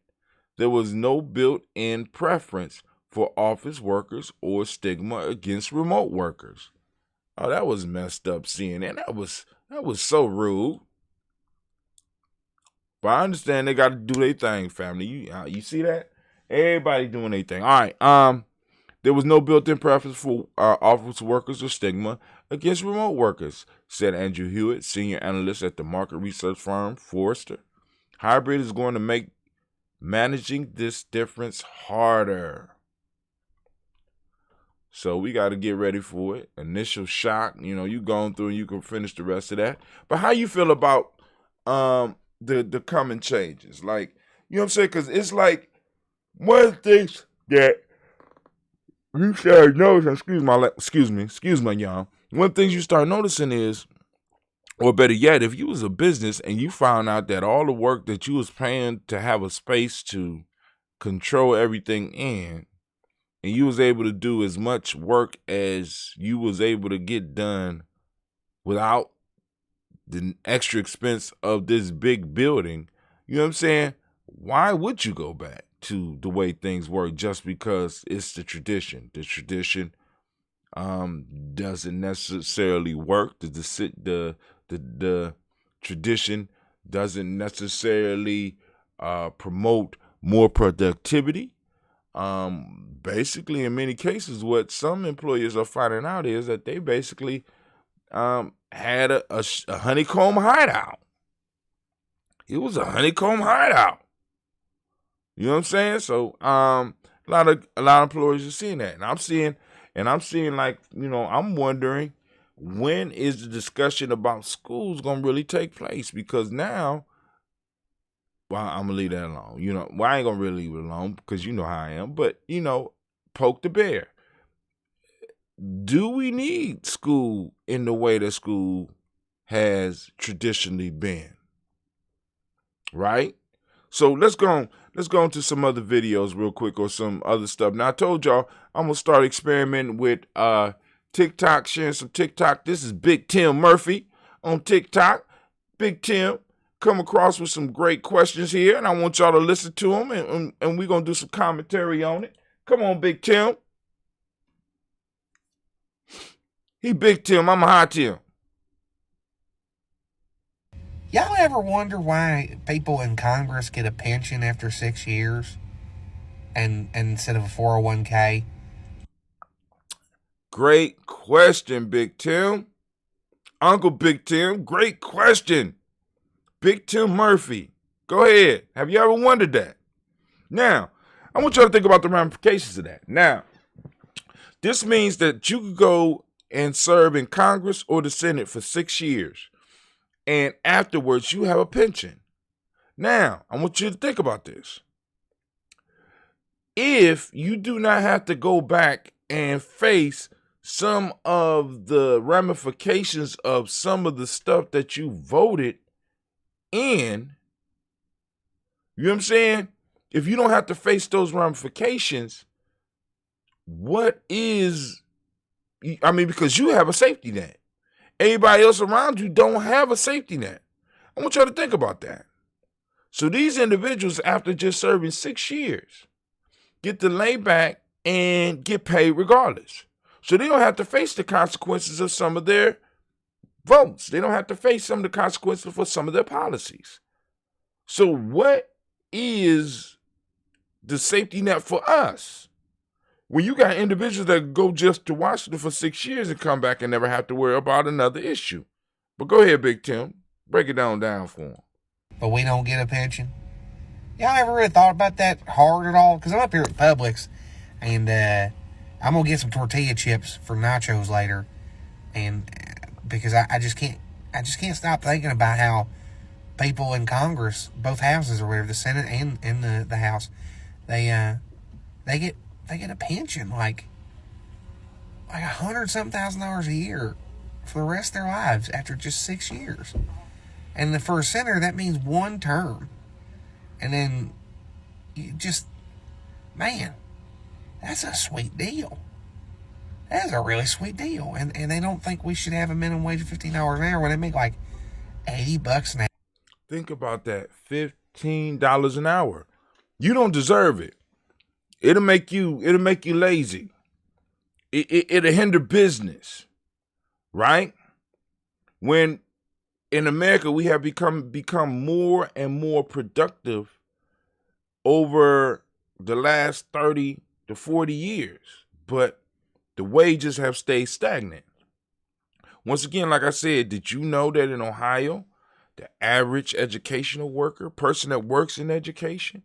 There was no built-in preference for office workers or stigma against remote workers. Oh, that was messed up seeing that. That was so rude. But I understand they got to do their thing, family. You see that? Everybody doing their thing. All right. There was no built-in preference for office workers or stigma against remote workers, said Andrew Hewitt, senior analyst at the market research firm Forrester. Hybrid is going to make managing this difference harder. So we got to get ready for it. Initial shock, you going through and you can finish the rest of that. But how you feel about the coming changes? Like, you know what I'm saying? Because it's like one of the things that you start noticing, excuse me, y'all. One of the things you start noticing is, or better yet, if you was a business and you found out that all the work that you was paying to have a space to control everything in, and you was able to do as much work as you was able to get done without the extra expense of this big building, you know what I'm saying? Why would you go back to the way things work just because it's the tradition? The tradition doesn't necessarily work. The tradition doesn't necessarily promote more productivity. Basically, in many cases, what some employers are finding out is that they basically had a honeycomb hideout. It was a honeycomb hideout. You know what I'm saying? So a lot of employers are seeing that, and I'm seeing like, I'm wondering, when is the discussion about schools gonna really take place? Because now, well, I'm gonna leave that alone. I ain't gonna really leave it alone because you know how I am. But poke the bear. Do we need school in the way that school has traditionally been? Right? So let's go into some other videos real quick, or some other stuff. Now, I told y'all I'm gonna start experimenting with TikTok, sharing some TikTok. This is Big Tim Murphy on TikTok. Big Tim come across with some great questions here, and I want y'all to listen to them, and we're gonna do some commentary on it. Come on, Big Tim. He Big Tim, I'm a high Tim. Y'all ever wonder why people in Congress get a pension after 6 years and instead of a 401k? Great question, Big Tim. Uncle Big Tim, great question. Big Tim Murphy, go ahead. Have you ever wondered that? Now, I want y'all to think about the ramifications of that. Now, this means that you could go and serve in Congress or the Senate for 6 years, and afterwards you have a pension. Now, I want you to think about this. If you do not have to go back and face some of the ramifications of some of the stuff that you voted in, you know what I'm saying? If you don't have to face those ramifications, because you have a safety net. Everybody else around you don't have a safety net. I want y'all to think about that. So these individuals, after just serving 6 years, get to lay back and get paid regardless. So they don't have to face the consequences of some of their votes. They don't have to face some of the consequences for some of their policies. So what is the safety net for us? When you got individuals that go just to Washington for 6 years and come back and never have to worry about another issue. But go ahead, Big Tim. Break it down for them. But we don't get a pension. Y'all ever really thought about that hard at all? Because I'm up here at Publix, and I'm going to get some tortilla chips for nachos later. And because I just can't stop thinking about how people in Congress, both houses or whatever, the Senate and the House, they get a pension like $100,000 a year for the rest of their lives after just 6 years. And for a senator, that means one term. And then you just, man, that's a sweet deal. That is a really sweet deal. And they don't think we should have a minimum wage of $15 an hour when they make like $80 an hour. Think about that. $15 an hour. You don't deserve it. It'll make you lazy. It'll hinder business. Right? When in America we have become more and more productive over the last 30 to 40 years, but the wages have stayed stagnant. Once again, like I said, did you know that in Ohio, the average educational worker, person that works in education,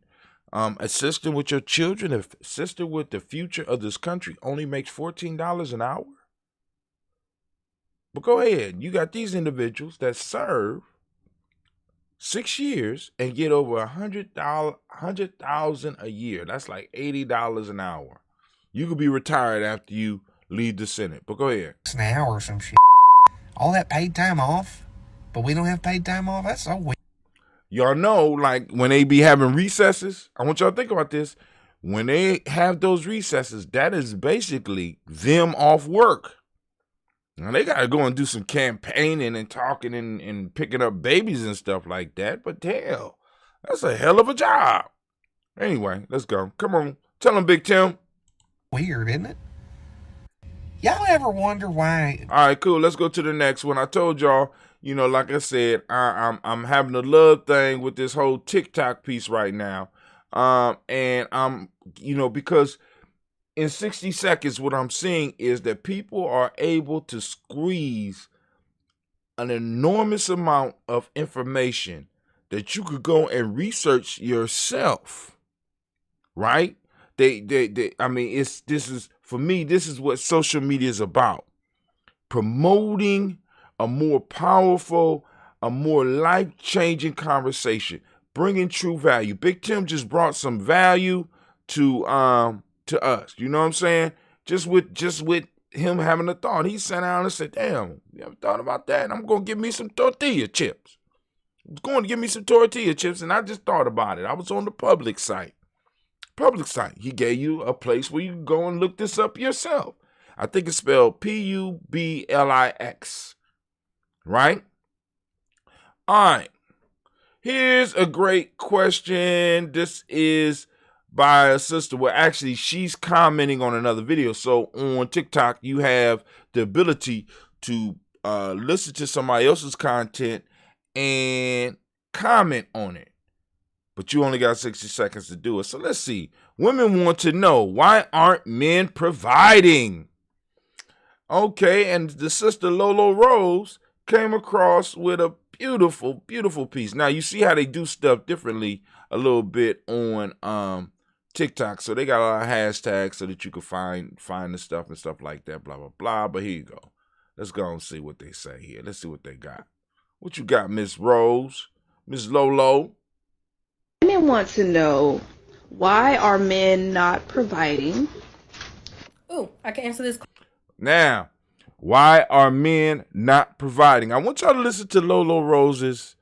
assisting with your children, assisting with the future of this country, only makes $14 an hour? But go ahead. You got these individuals that serve 6 years and get over $100,000 a year. That's like $80 an hour. You could be retired after you leave the Senate. But go ahead. An hour or some shit. All that paid time off, but we don't have paid time off. That's so weird. Y'all know, like when they be having recesses, I want y'all to think about this. When they have those recesses, that is basically them off work. Now, they got to go and do some campaigning and talking and picking up babies and stuff like that. But hell, that's a hell of a job. Anyway, let's go. Come on. Tell them, Big Tim. Weird, isn't it? Y'all ever wonder why? All right, cool. Let's go to the next one. I told y'all, like I said, I'm having a love thing with this whole TikTok piece right now. And I'm, because in 60 seconds, what I'm seeing is that people are able to squeeze an enormous amount of information that you could go and research yourself, right? This is what social media is about. Promoting a more powerful, a more life-changing conversation, bringing true value. Big Tim just brought some value to us. You know what I'm saying? Just with him having a thought. He sat down and said, damn, you ever thought about that? I'm going to give me some tortilla chips. And I just thought about it. I was on the public site. He gave you a place where you can go and look this up yourself. I think it's spelled Publix. Right? All right. Here's a great question. This is by a sister. Well, actually, she's commenting on another video. So on TikTok, you have the ability to listen to somebody else's content and comment on it. But you only got 60 seconds to do it. So let's see. Women want to know, why aren't men providing? Okay, and the sister Lolo Rose came across with a beautiful, beautiful piece. Now, you see how they do stuff differently a little bit on TikTok. So they got a lot of hashtags so that you can find the stuff and stuff like that, blah, blah, blah. But here you go. Let's go and see what they say here. Let's see what they got. What you got, Miss Rose? Miss Lolo? Women want to know, why are men not providing? Ooh, I can answer this. Now, why are men not providing? I want y'all to listen to Lolo Rose's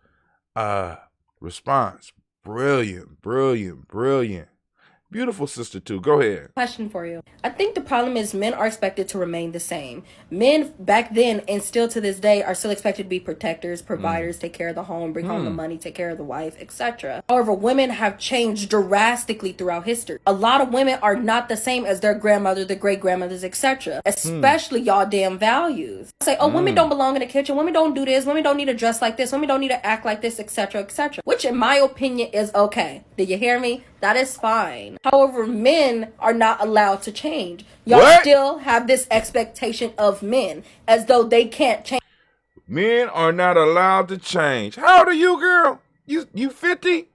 response. Brilliant, brilliant, brilliant. Beautiful sister, too. Go ahead. Question for you. I think the problem is men are expected to remain the same. Men back then and still to this day are still expected to be protectors, providers, take care of the home, bring home the money, take care of the wife, etc. However, women have changed drastically throughout history. A lot of women are not the same as their grandmother, their great-grandmothers, etc. Especially y'all damn values. Say, women don't belong in the kitchen, women don't do this, women don't need to dress like this, women don't need to act like this, etc., etc. Which in my opinion is okay. Did you hear me? That is fine. However, men are not allowed to change. Y'all What? still have this expectation of men as though they can't change. Men are not allowed to change. How old are you, girl? You 50?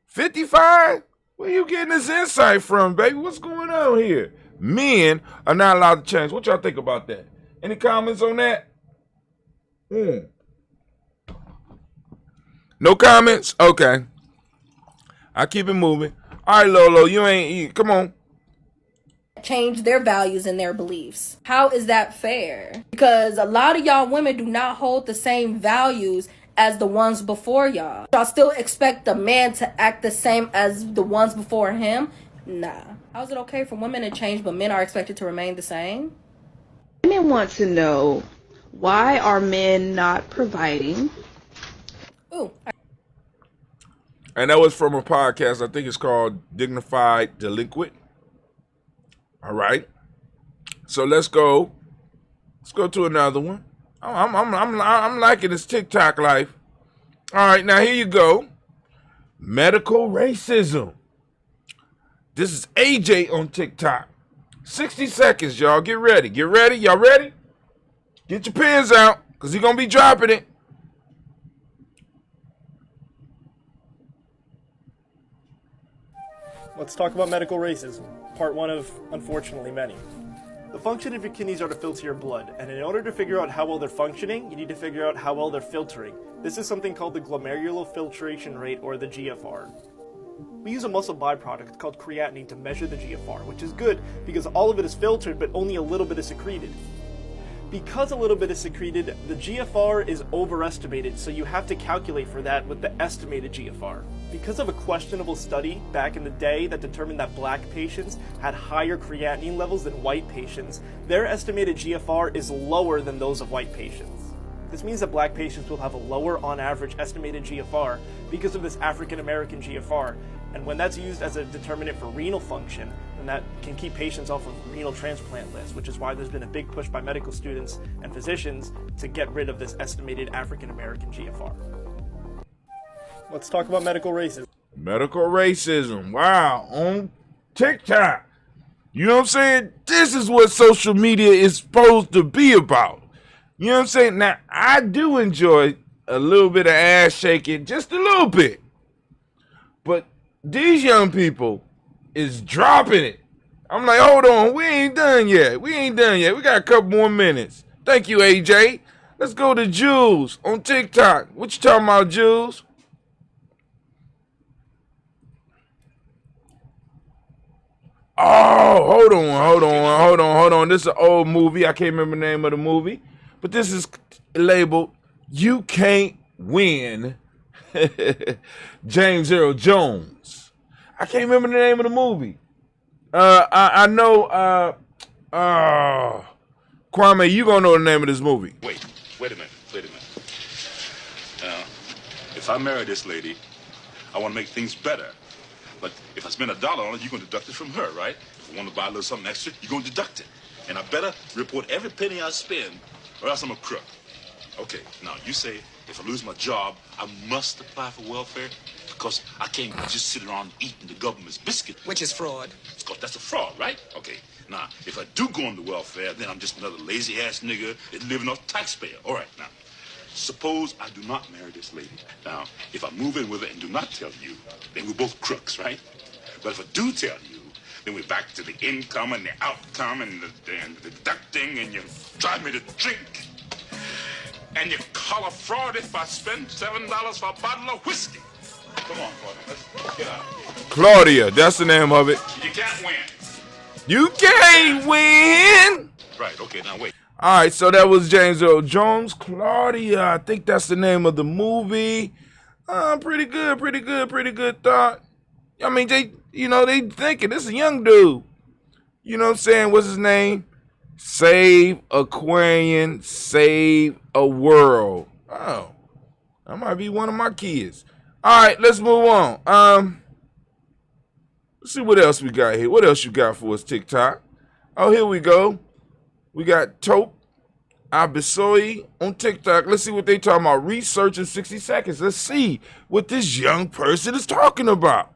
55? Where you getting this insight from, baby? What's going on here? Men are not allowed to change. What y'all think about that? Any comments on that? No comments? Okay. I keep it moving. All right, Lolo, come on. Change their values and their beliefs. How is that fair? Because a lot of y'all women do not hold the same values as the ones before y'all. Y'all still expect the man to act the same as the ones before him? Nah. How is it okay for women to change but men are expected to remain the same? Women want to know, why are men not providing? Ooh. And that was from a podcast, I think it's called Dignified Delinquent. All right. So let's go. Let's go to another one. I'm liking this TikTok life. All right, now here you go. Medical racism. This is AJ on TikTok. 60 seconds, y'all. Get ready. Get ready. Y'all ready? Get your pens out, because he's going to be dropping it. Let's talk about medical racism, part one of, unfortunately, many. The function of your kidneys are to filter your blood, and in order to figure out how well they're functioning, you need to figure out how well they're filtering. This is something called the glomerular filtration rate, or the GFR. We use a muscle byproduct called creatinine to measure the GFR, which is good because all of it is filtered, but only a little bit is secreted. Because a little bit is secreted, the GFR is overestimated, so you have to calculate for that with the estimated GFR. Because of a questionable study back in the day that determined that black patients had higher creatinine levels than white patients, their estimated GFR is lower than those of white patients. This means that black patients will have a lower on average estimated GFR because of this African American GFR, and when that's used as a determinant for renal function, then that can keep patients off of renal transplant lists, which is why there's been a big push by medical students and physicians to get rid of this estimated African American GFR. Let's talk about medical racism. Medical racism. Wow. On TikTok. You know what I'm saying? This is what social media is supposed to be about. You know what I'm saying? Now, I do enjoy a little bit of ass shaking, just a little bit. But these young people is dropping it. I'm like, hold on, we ain't done yet. We got a couple more minutes. Thank you, AJ. Let's go to Jules on TikTok. What you talking about, Jules? Oh, hold on. This is an old movie. I can't remember the name of the movie. But this is labeled You Can't Win. James Earl Jones. I can't remember the name of the movie. I know Kwame, you gonna know the name of this movie. Wait a minute. If I marry this lady, I want to make things better. But if I spend $1 on it, you're going to deduct it from her, right? If I want to buy a little something extra, you're going to deduct it. And I better report every penny I spend, or else I'm a crook. Okay, now you say if I lose my job, I must apply for welfare because I can't just sit around eating the government's biscuit. Which is fraud. Because that's a fraud, right? Okay, now, if I do go on the welfare, then I'm just another lazy-ass nigga that's living off taxpayer. All right, now, suppose I do not marry this lady. Now, if I move in with her and do not tell you, then we're both crooks, right? But if I do tell you, then we're back to the income and the outcome and the deducting, and you drive me to drink. And you call a fraud if I spend $7 for a bottle of whiskey. Come on, Claudia, let's get out of here. Claudia, that's the name of it. You can't win. You can't win. Right, okay, now wait. All right, so that was James Earl Jones. Claudia, I think that's the name of the movie. Pretty good thought. I mean, they thinking this is a young dude. You know what I'm saying? What's his name? Save Aquarian, Save a World. Oh, that might be one of my kids. All right, let's move on. Let's see what else we got here. What else you got for us, TikTok? Oh, here we go. We got Tope Abisoi on TikTok. Let's see what they talking about. Research in 60 seconds. Let's see what this young person is talking about.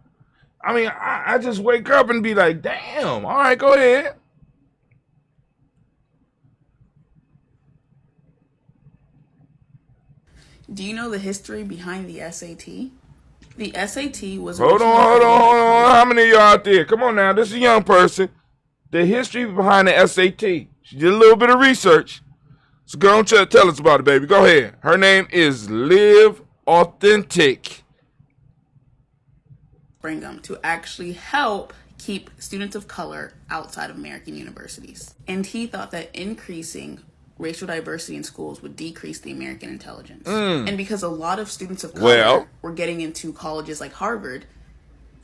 I mean, I just wake up and be like, damn, all right, go ahead. Do you know the history behind the SAT? The SAT was Hold on. How many of y'all out there? Come on now, this is a young person. The history behind the SAT. She did a little bit of research. So go on, tell us about it, baby. Go ahead. Her name is Live Authentic. Brigham to actually help keep students of color outside of American universities. And he thought that increasing racial diversity in schools would decrease the American intelligence. And because a lot of students of color were getting into colleges like Harvard,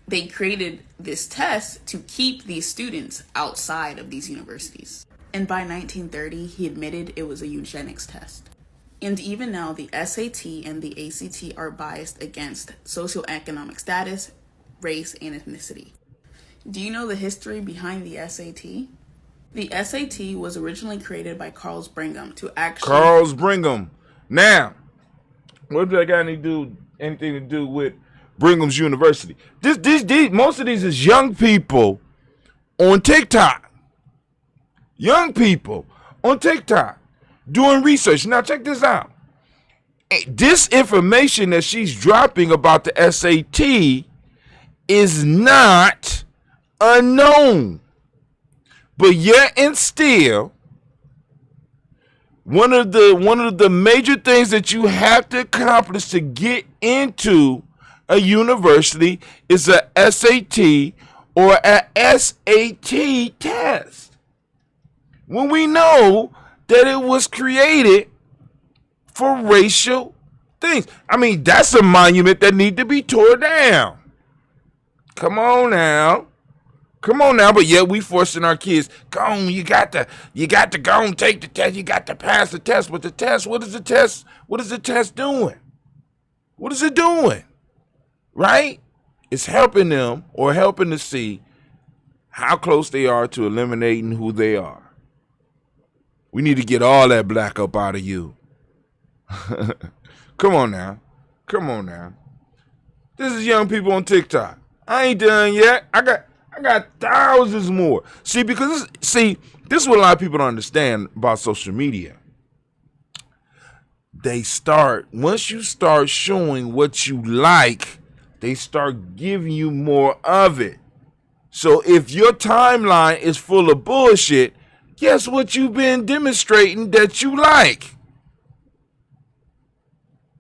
they created this test to keep these students outside of these universities. And by 1930, he admitted it was a eugenics test. And even now, the SAT and the ACT are biased against socioeconomic status, race, and ethnicity. Do you know the history behind the SAT? The SAT was originally created by Charles Brigham to actually... Charles Brigham. Now, what does that got anything to do with Brigham's University? Most of these is young people on TikTok. Young people on TikTok doing research. Now, check this out. This information that she's dropping about the SAT is not unknown. But yet and still, one of the major things that you have to accomplish to get into a university is a SAT or a SAT test. When we know that it was created for racial things. I mean, that's a monument that need to be torn down. Come on now. But yet we forcing our kids, go on, you got to go and take the test, you got to pass the test. But the test, what is the test doing? What is it doing? Right? It's helping them or helping to see how close they are to eliminating who they are. We need to get all that black up out of you. Come on now. This is young people on TikTok. I ain't done yet. I got thousands more. See, this is what a lot of people don't understand about social media. Once you start showing what you like, they start giving you more of it. So if your timeline is full of bullshit, guess what you've been demonstrating that you like?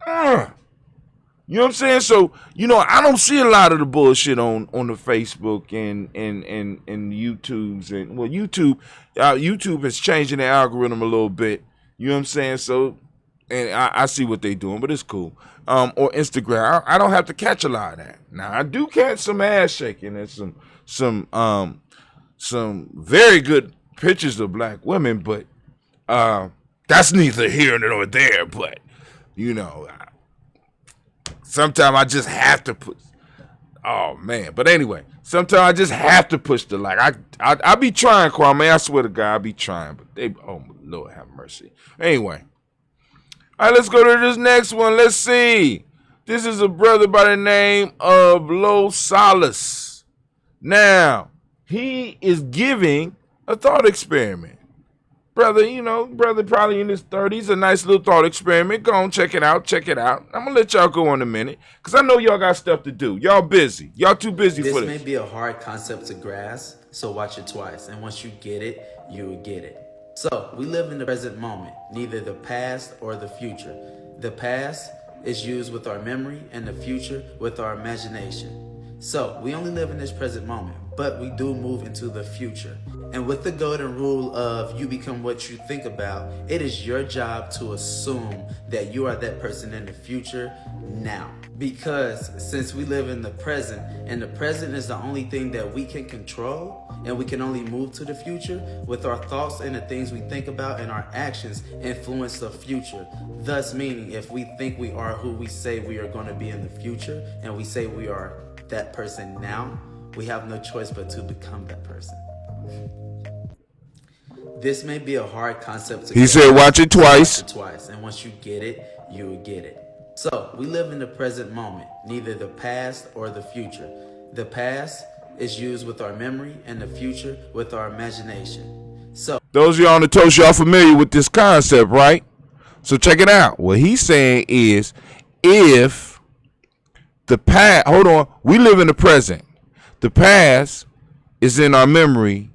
You know what I'm saying? So, I don't see a lot of the bullshit on the Facebook and YouTubes and YouTube is changing the algorithm a little bit. You know what I'm saying? So, and I see what they doing, but it's cool. Or Instagram. I don't have to catch a lot of that. Now I do catch some ass shaking and some very good pictures of black women, but that's neither here nor there. But sometimes I just have to put. Oh man! But anyway, sometimes I just have to push the like. I be trying, Kwame. I swear to God, I be trying. But Lord have mercy. Anyway, all right, let's go to this next one. Let's see. This is a brother by the name of Los Salas. Now he is giving a thought experiment. Brother, brother probably in his 30s, a nice little thought experiment. Go on, check it out. I'm going to let y'all go in a minute because I know y'all got stuff to do. Y'all busy. Y'all too busy for this. This may be a hard concept to grasp, so watch it twice. And once you get it, you will get it. So, we live in the present moment, neither the past or the future. The past is used with our memory and the future with our imagination. So, we only live in this present moment, but we do move into the future. And with the golden rule of you become what you think about, it is your job to assume that you are that person in the future now. Because since we live in the present, and the present is the only thing that we can control, and we can only move to the future with our thoughts and the things we think about, and our actions influence the future. Thus meaning, if we think we are who we say we are going to be in the future, and we say we are that person now, we have no choice but to become that person. This may be a hard concept to He said watch it twice. And once you get it, you will get it. So, we live in the present moment, neither the past or the future. The past is used with our memory and the future with our imagination. So those of y'all on the Toast, y'all familiar with this concept, right? So check it out. What he's saying is, if the past, hold on, we live in the present. The past is in our memory.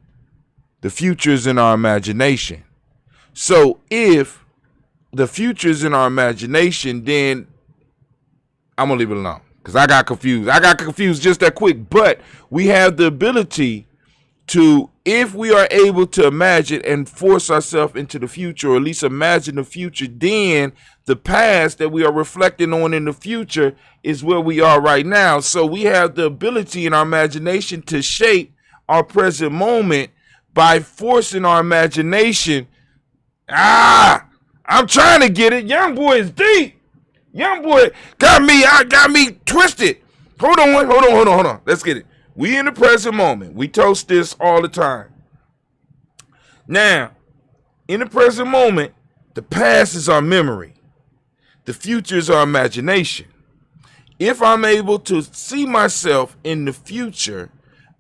The future is in our imagination. So if the future is in our imagination, then I'm going to leave it alone because I got confused. I got confused just that quick. But we have the ability to, if we are able to imagine and force ourselves into the future, or at least imagine the future, then the past that we are reflecting on in the future is where we are right now. So we have the ability in our imagination to shape our present moment by forcing our imagination. I'm trying to get it. Young boy is deep. Young boy got me twisted. Hold on. Let's get it. We in the present moment. We toast this all the time. Now, in the present moment, the past is our memory. The future is our imagination. If I'm able to see myself in the future,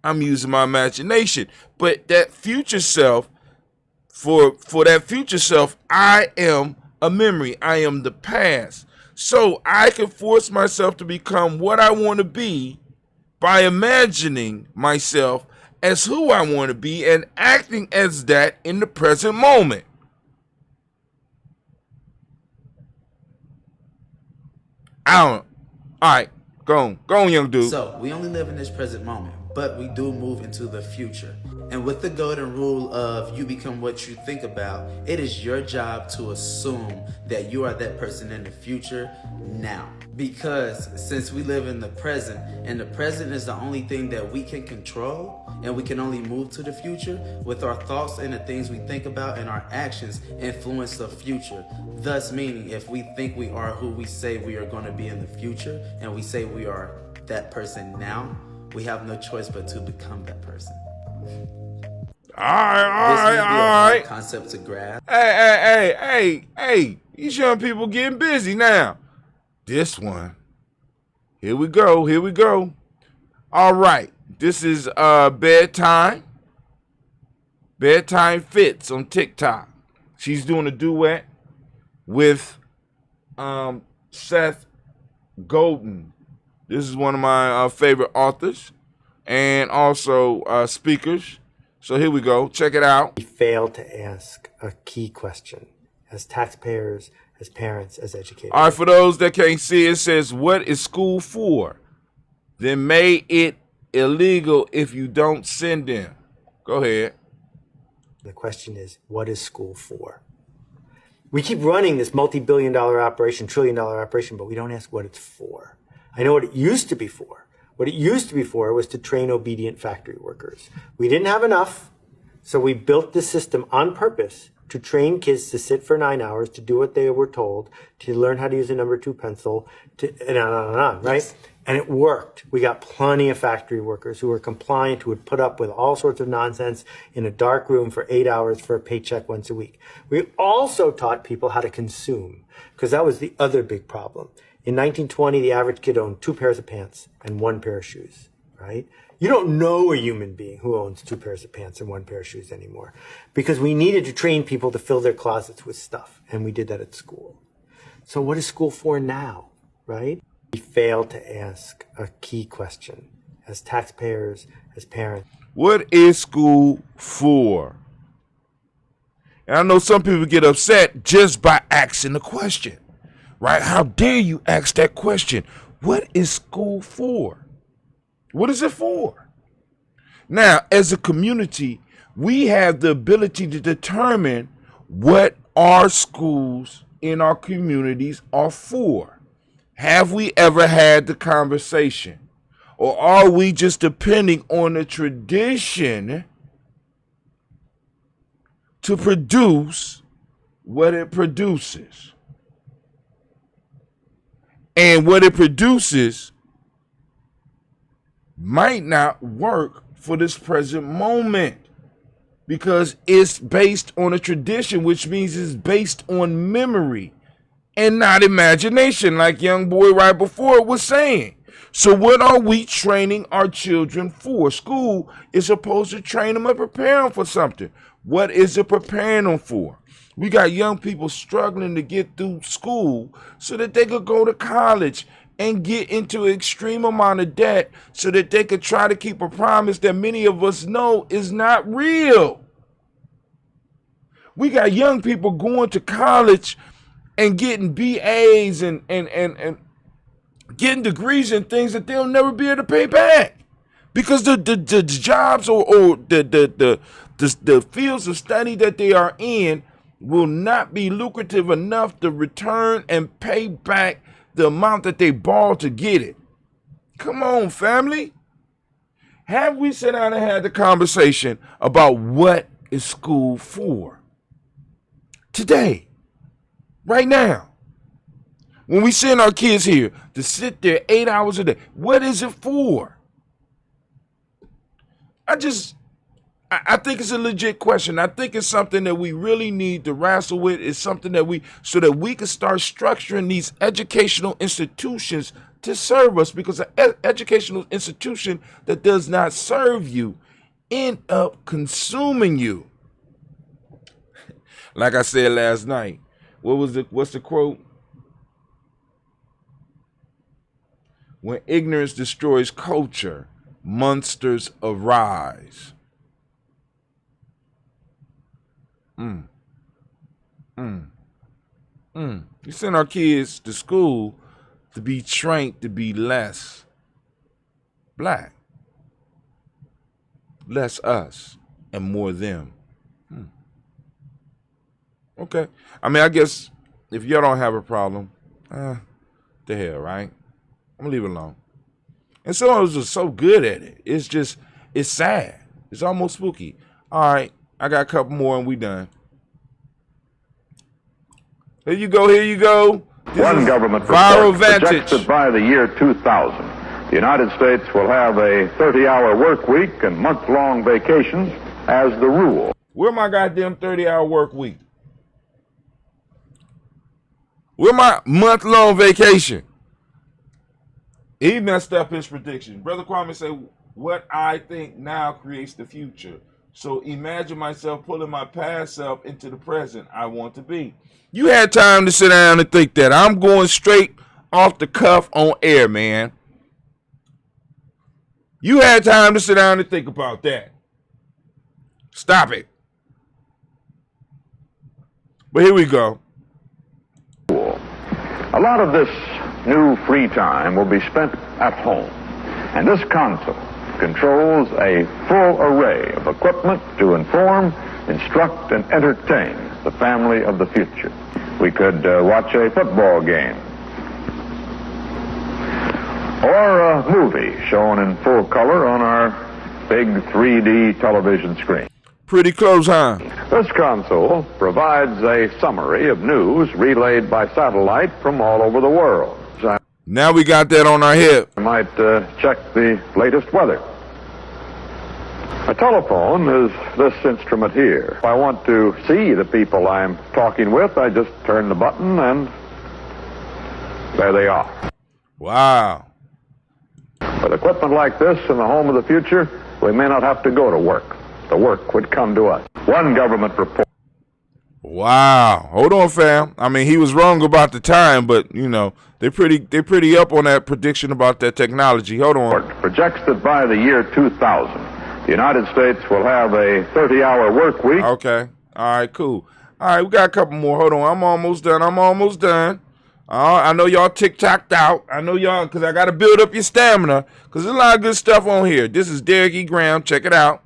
I'm using my imagination. But that future self, for that future self, I am a memory. I am the past. So I can force myself to become what I want to be by imagining myself as who I want to be and acting as that in the present moment. All right, go on, young dude. So we only live in this present moment, but we do move into the future. And with the golden rule of you become what you think about, it is your job to assume that you are that person in the future now. Because since we live in the present, and the present is the only thing that we can control, and we can only move to the future with our thoughts and the things we think about, and our actions influence the future. Thus meaning, if we think we are who we say we are going to be in the future, and we say we are that person now, we have no choice but to become that person. All right. Concept to grasp. Hey, these young people getting busy now. This one. Here we go. All right. This is bedtime. Bedtime Fits on TikTok. She's doing a duet with Seth Godin. This is one of my favorite authors and also speakers. So here we go. Check it out. We fail to ask a key question as taxpayers, as parents, as educators. All right, for those that can't see, it says, what is school for? Then make it illegal if you don't send them. Go ahead. The question is, what is school for? We keep running this multi-billion-dollar operation, trillion-dollar operation, but we don't ask what it's for. I know what it used to be for. What it used to be for was to train obedient factory workers. We didn't have enough, so we built the system on purpose to train kids to sit for 9 hours, to do what they were told, to learn how to use a number 2 pencil, and on, right? Yes. And it worked. We got plenty of factory workers who were compliant, who would put up with all sorts of nonsense in a dark room for 8 hours for a paycheck once a week. We also taught people how to consume, because that was the other big problem. In 1920, the average kid owned 2 pairs of pants and 1 pair of shoes, right? You don't know a human being who owns 2 pairs of pants and 1 pair of shoes anymore, because we needed to train people to fill their closets with stuff, and we did that at school. So what is school for now, right? We fail to ask a key question as taxpayers, as parents. What is school for? And I know some people get upset just by asking the question. Right? How dare you ask that question? What is school for? What is it for? Now, as a community, we have the ability to determine what our schools in our communities are for. Have we ever had the conversation? Or are we just depending on the tradition to produce what it produces? And what it produces might not work for this present moment because it's based on a tradition, which means it's based on memory and not imagination, like young boy right before was saying. So what are we training our children for? School is supposed to train them and prepare them for something. What is it preparing them for? We got young people struggling to get through school so that they could go to college and get into an extreme amount of debt so that they could try to keep a promise that many of us know is not real. We got young people going to college and getting BAs and getting degrees in things that they'll never be able to pay back because the jobs or the fields of study that they are in will not be lucrative enough to return and pay back the amount that they borrowed to get it. Come on, family. Have we sat down and had the conversation about what is school for? Today, right now, when we send our kids here to sit there 8 hours a day, what is it for? I think it's a legit question. I think it's something that we really need to wrestle with. It's something that so that we can start structuring these educational institutions to serve us, because an educational institution that does not serve you end up consuming you. Like I said last night, what's the quote? When ignorance destroys culture, monsters arise. We send our kids to school to be trained to be less black, less us, and more them. Okay. I mean, I guess if y'all don't have a problem, the hell, right? I'm gonna leave it alone. And some of us are so good at it. It's sad. It's almost spooky. All right, I got a couple more and we done. Here you go. One government Viral report Vantage projects that by the year 2000, the United States will have a 30-hour work week and month-long vacations as the rule. Where my goddamn 30-hour work week? Where my month-long vacation? He messed up his prediction. Brother Kwame said, what I think now creates the future. So imagine myself pulling my past self into the present I want to be. You had time to sit down and think that. I'm going straight off the cuff on air, man. You had time to sit down and think about that. Stop it. But here we go. A lot of this new free time will be spent at home, and this console controls a full array of equipment to inform, instruct, and entertain the family of the future. We could watch a football game or a movie shown in full color on our big 3D television screen. Pretty close, huh? This console provides a summary of news relayed by satellite from all over the world. Now we got that on our hip. I might check the latest weather. A telephone is this instrument here. If I want to see the people I'm talking with, I just turn the button and there they are. Wow. With equipment like this in the home of the future, we may not have to go to work. The work would come to us. One government report. Wow. Hold on, fam. I mean, he was wrong about the time, but you know, they're pretty up on that prediction about that technology. Hold on. Projects that by the year 2000, the United States will have a 30-hour work week. Okay. All right, cool. All right, we got a couple more. Hold on. I'm almost done. I know y'all tick-tocked out. I know y'all, because I got to build up your stamina, because there's a lot of good stuff on here. This is Derek E. Graham. Check it out.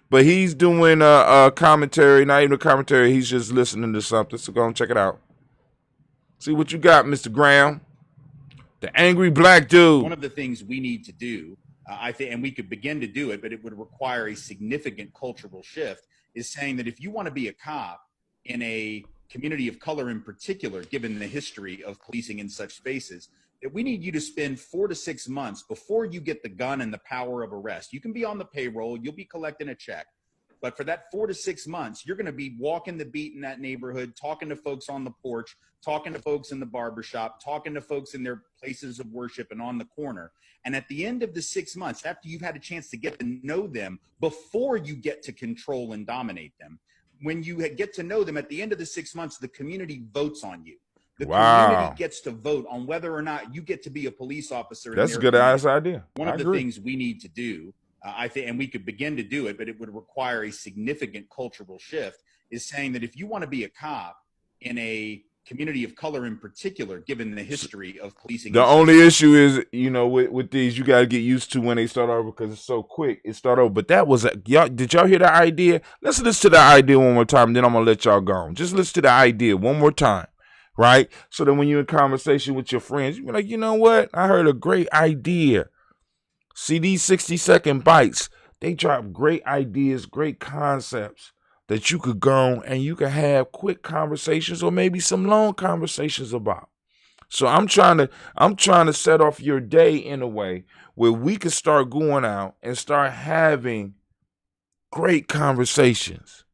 But he's doing a commentary, not even a commentary. He's just listening to something. So go and check it out. See what you got, Mr. Graham. The angry black dude. One of the things we need to do, I think, and we could begin to do it, but it would require a significant cultural shift, is saying that if you want to be a cop in a community of color in particular, given the history of policing in such spaces, that we need you to spend 4 to 6 months before you get the gun and the power of arrest. You can be on the payroll, you'll be collecting a check, But for that 4 to 6 months, you're going to be walking the beat in that neighborhood, talking to folks on the porch, talking to folks in the barbershop, talking to folks in their places of worship and on the corner. And at the end of the 6 months, after you've had a chance to get to know them before you get to control and dominate them, when you get to know them at the end of the 6 months, the community votes on you. The community gets to vote on whether or not you get to be a police officer. That's a good ass idea. One of the things we need to do, I think, and we could begin to do it, but it would require a significant cultural shift, is saying that if you want to be a cop in a community of color in particular, given the history of policing. The only issue is, you know, with these, you got to get used to when they start over because it's so quick. It start over. But that was, y'all, did y'all hear the idea? Let's listen to the idea one more time, then I'm going to let y'all go. Just listen to the idea one more time, right? So that when you're in conversation with your friends, you're like, you know what? I heard a great idea. See, these 60-second bites, they drop great ideas, great concepts that you could go and you can have quick conversations or maybe some long conversations about. So I'm trying to set off your day in a way where we can start going out and start having great conversations.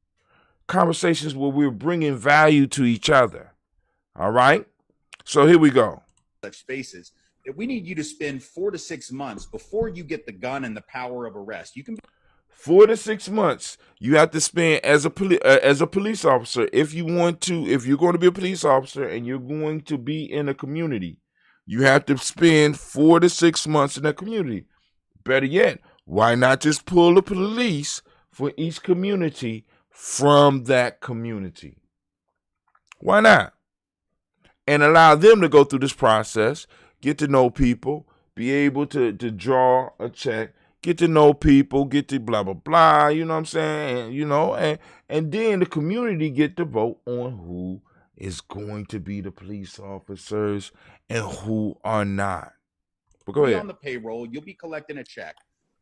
Conversations where we're bringing value to each other. All right? So here we go. Such spaces that we need you to spend 4 to 6 months before you get the gun and the power of arrest. You can 4 to 6 months you have to spend as a police officer. If you're going to be a police officer and you're going to be in a community, you have to spend 4 to 6 months in that community. Better yet, why not just pull the police for each community from that community? Why not? And allow them to go through this process, get to know people, be able to draw a check, get to know people, get to blah, blah, blah, you know what I'm saying? And, you know, and then the community get to vote on who is going to be the police officers and who are not. But go ahead. On the payroll, you'll be collecting a check.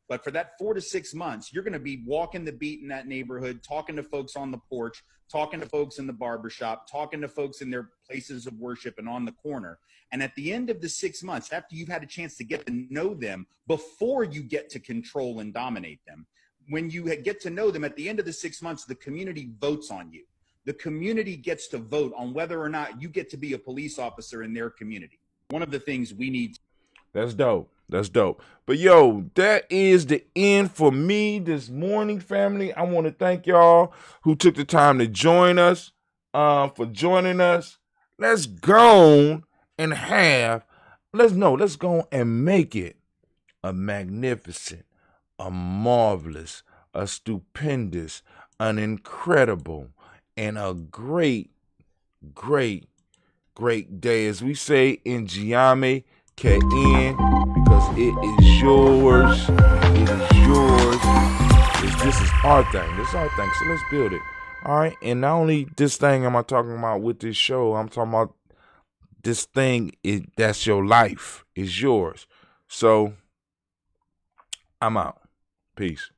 But for that 4 to 6 months, you're going to be walking the beat in that neighborhood, talking to folks on the porch, talking to folks in the barbershop, talking to folks in their places of worship and on the corner. And at the end of the 6 months, after you've had a chance to get to know them before you get to control and dominate them, when you get to know them at the end of the 6 months, the community votes on you. The community gets to vote on whether or not you get to be a police officer in their community. One of the things we need. That's dope. That's dope. But yo, that is the end for me this morning, family. I want to thank y'all who took the time to join us, for joining us. Let's go and let's go and make it a magnificent, a marvelous, a stupendous, an incredible, and a great, great, great day. As we say in Ujima, because it is yours. It is yours. This is our thing. This is our thing. So let's build it. All right. And not only this thing am I talking about with this show, I'm talking about this thing that's your life. Is yours. So I'm out. Peace.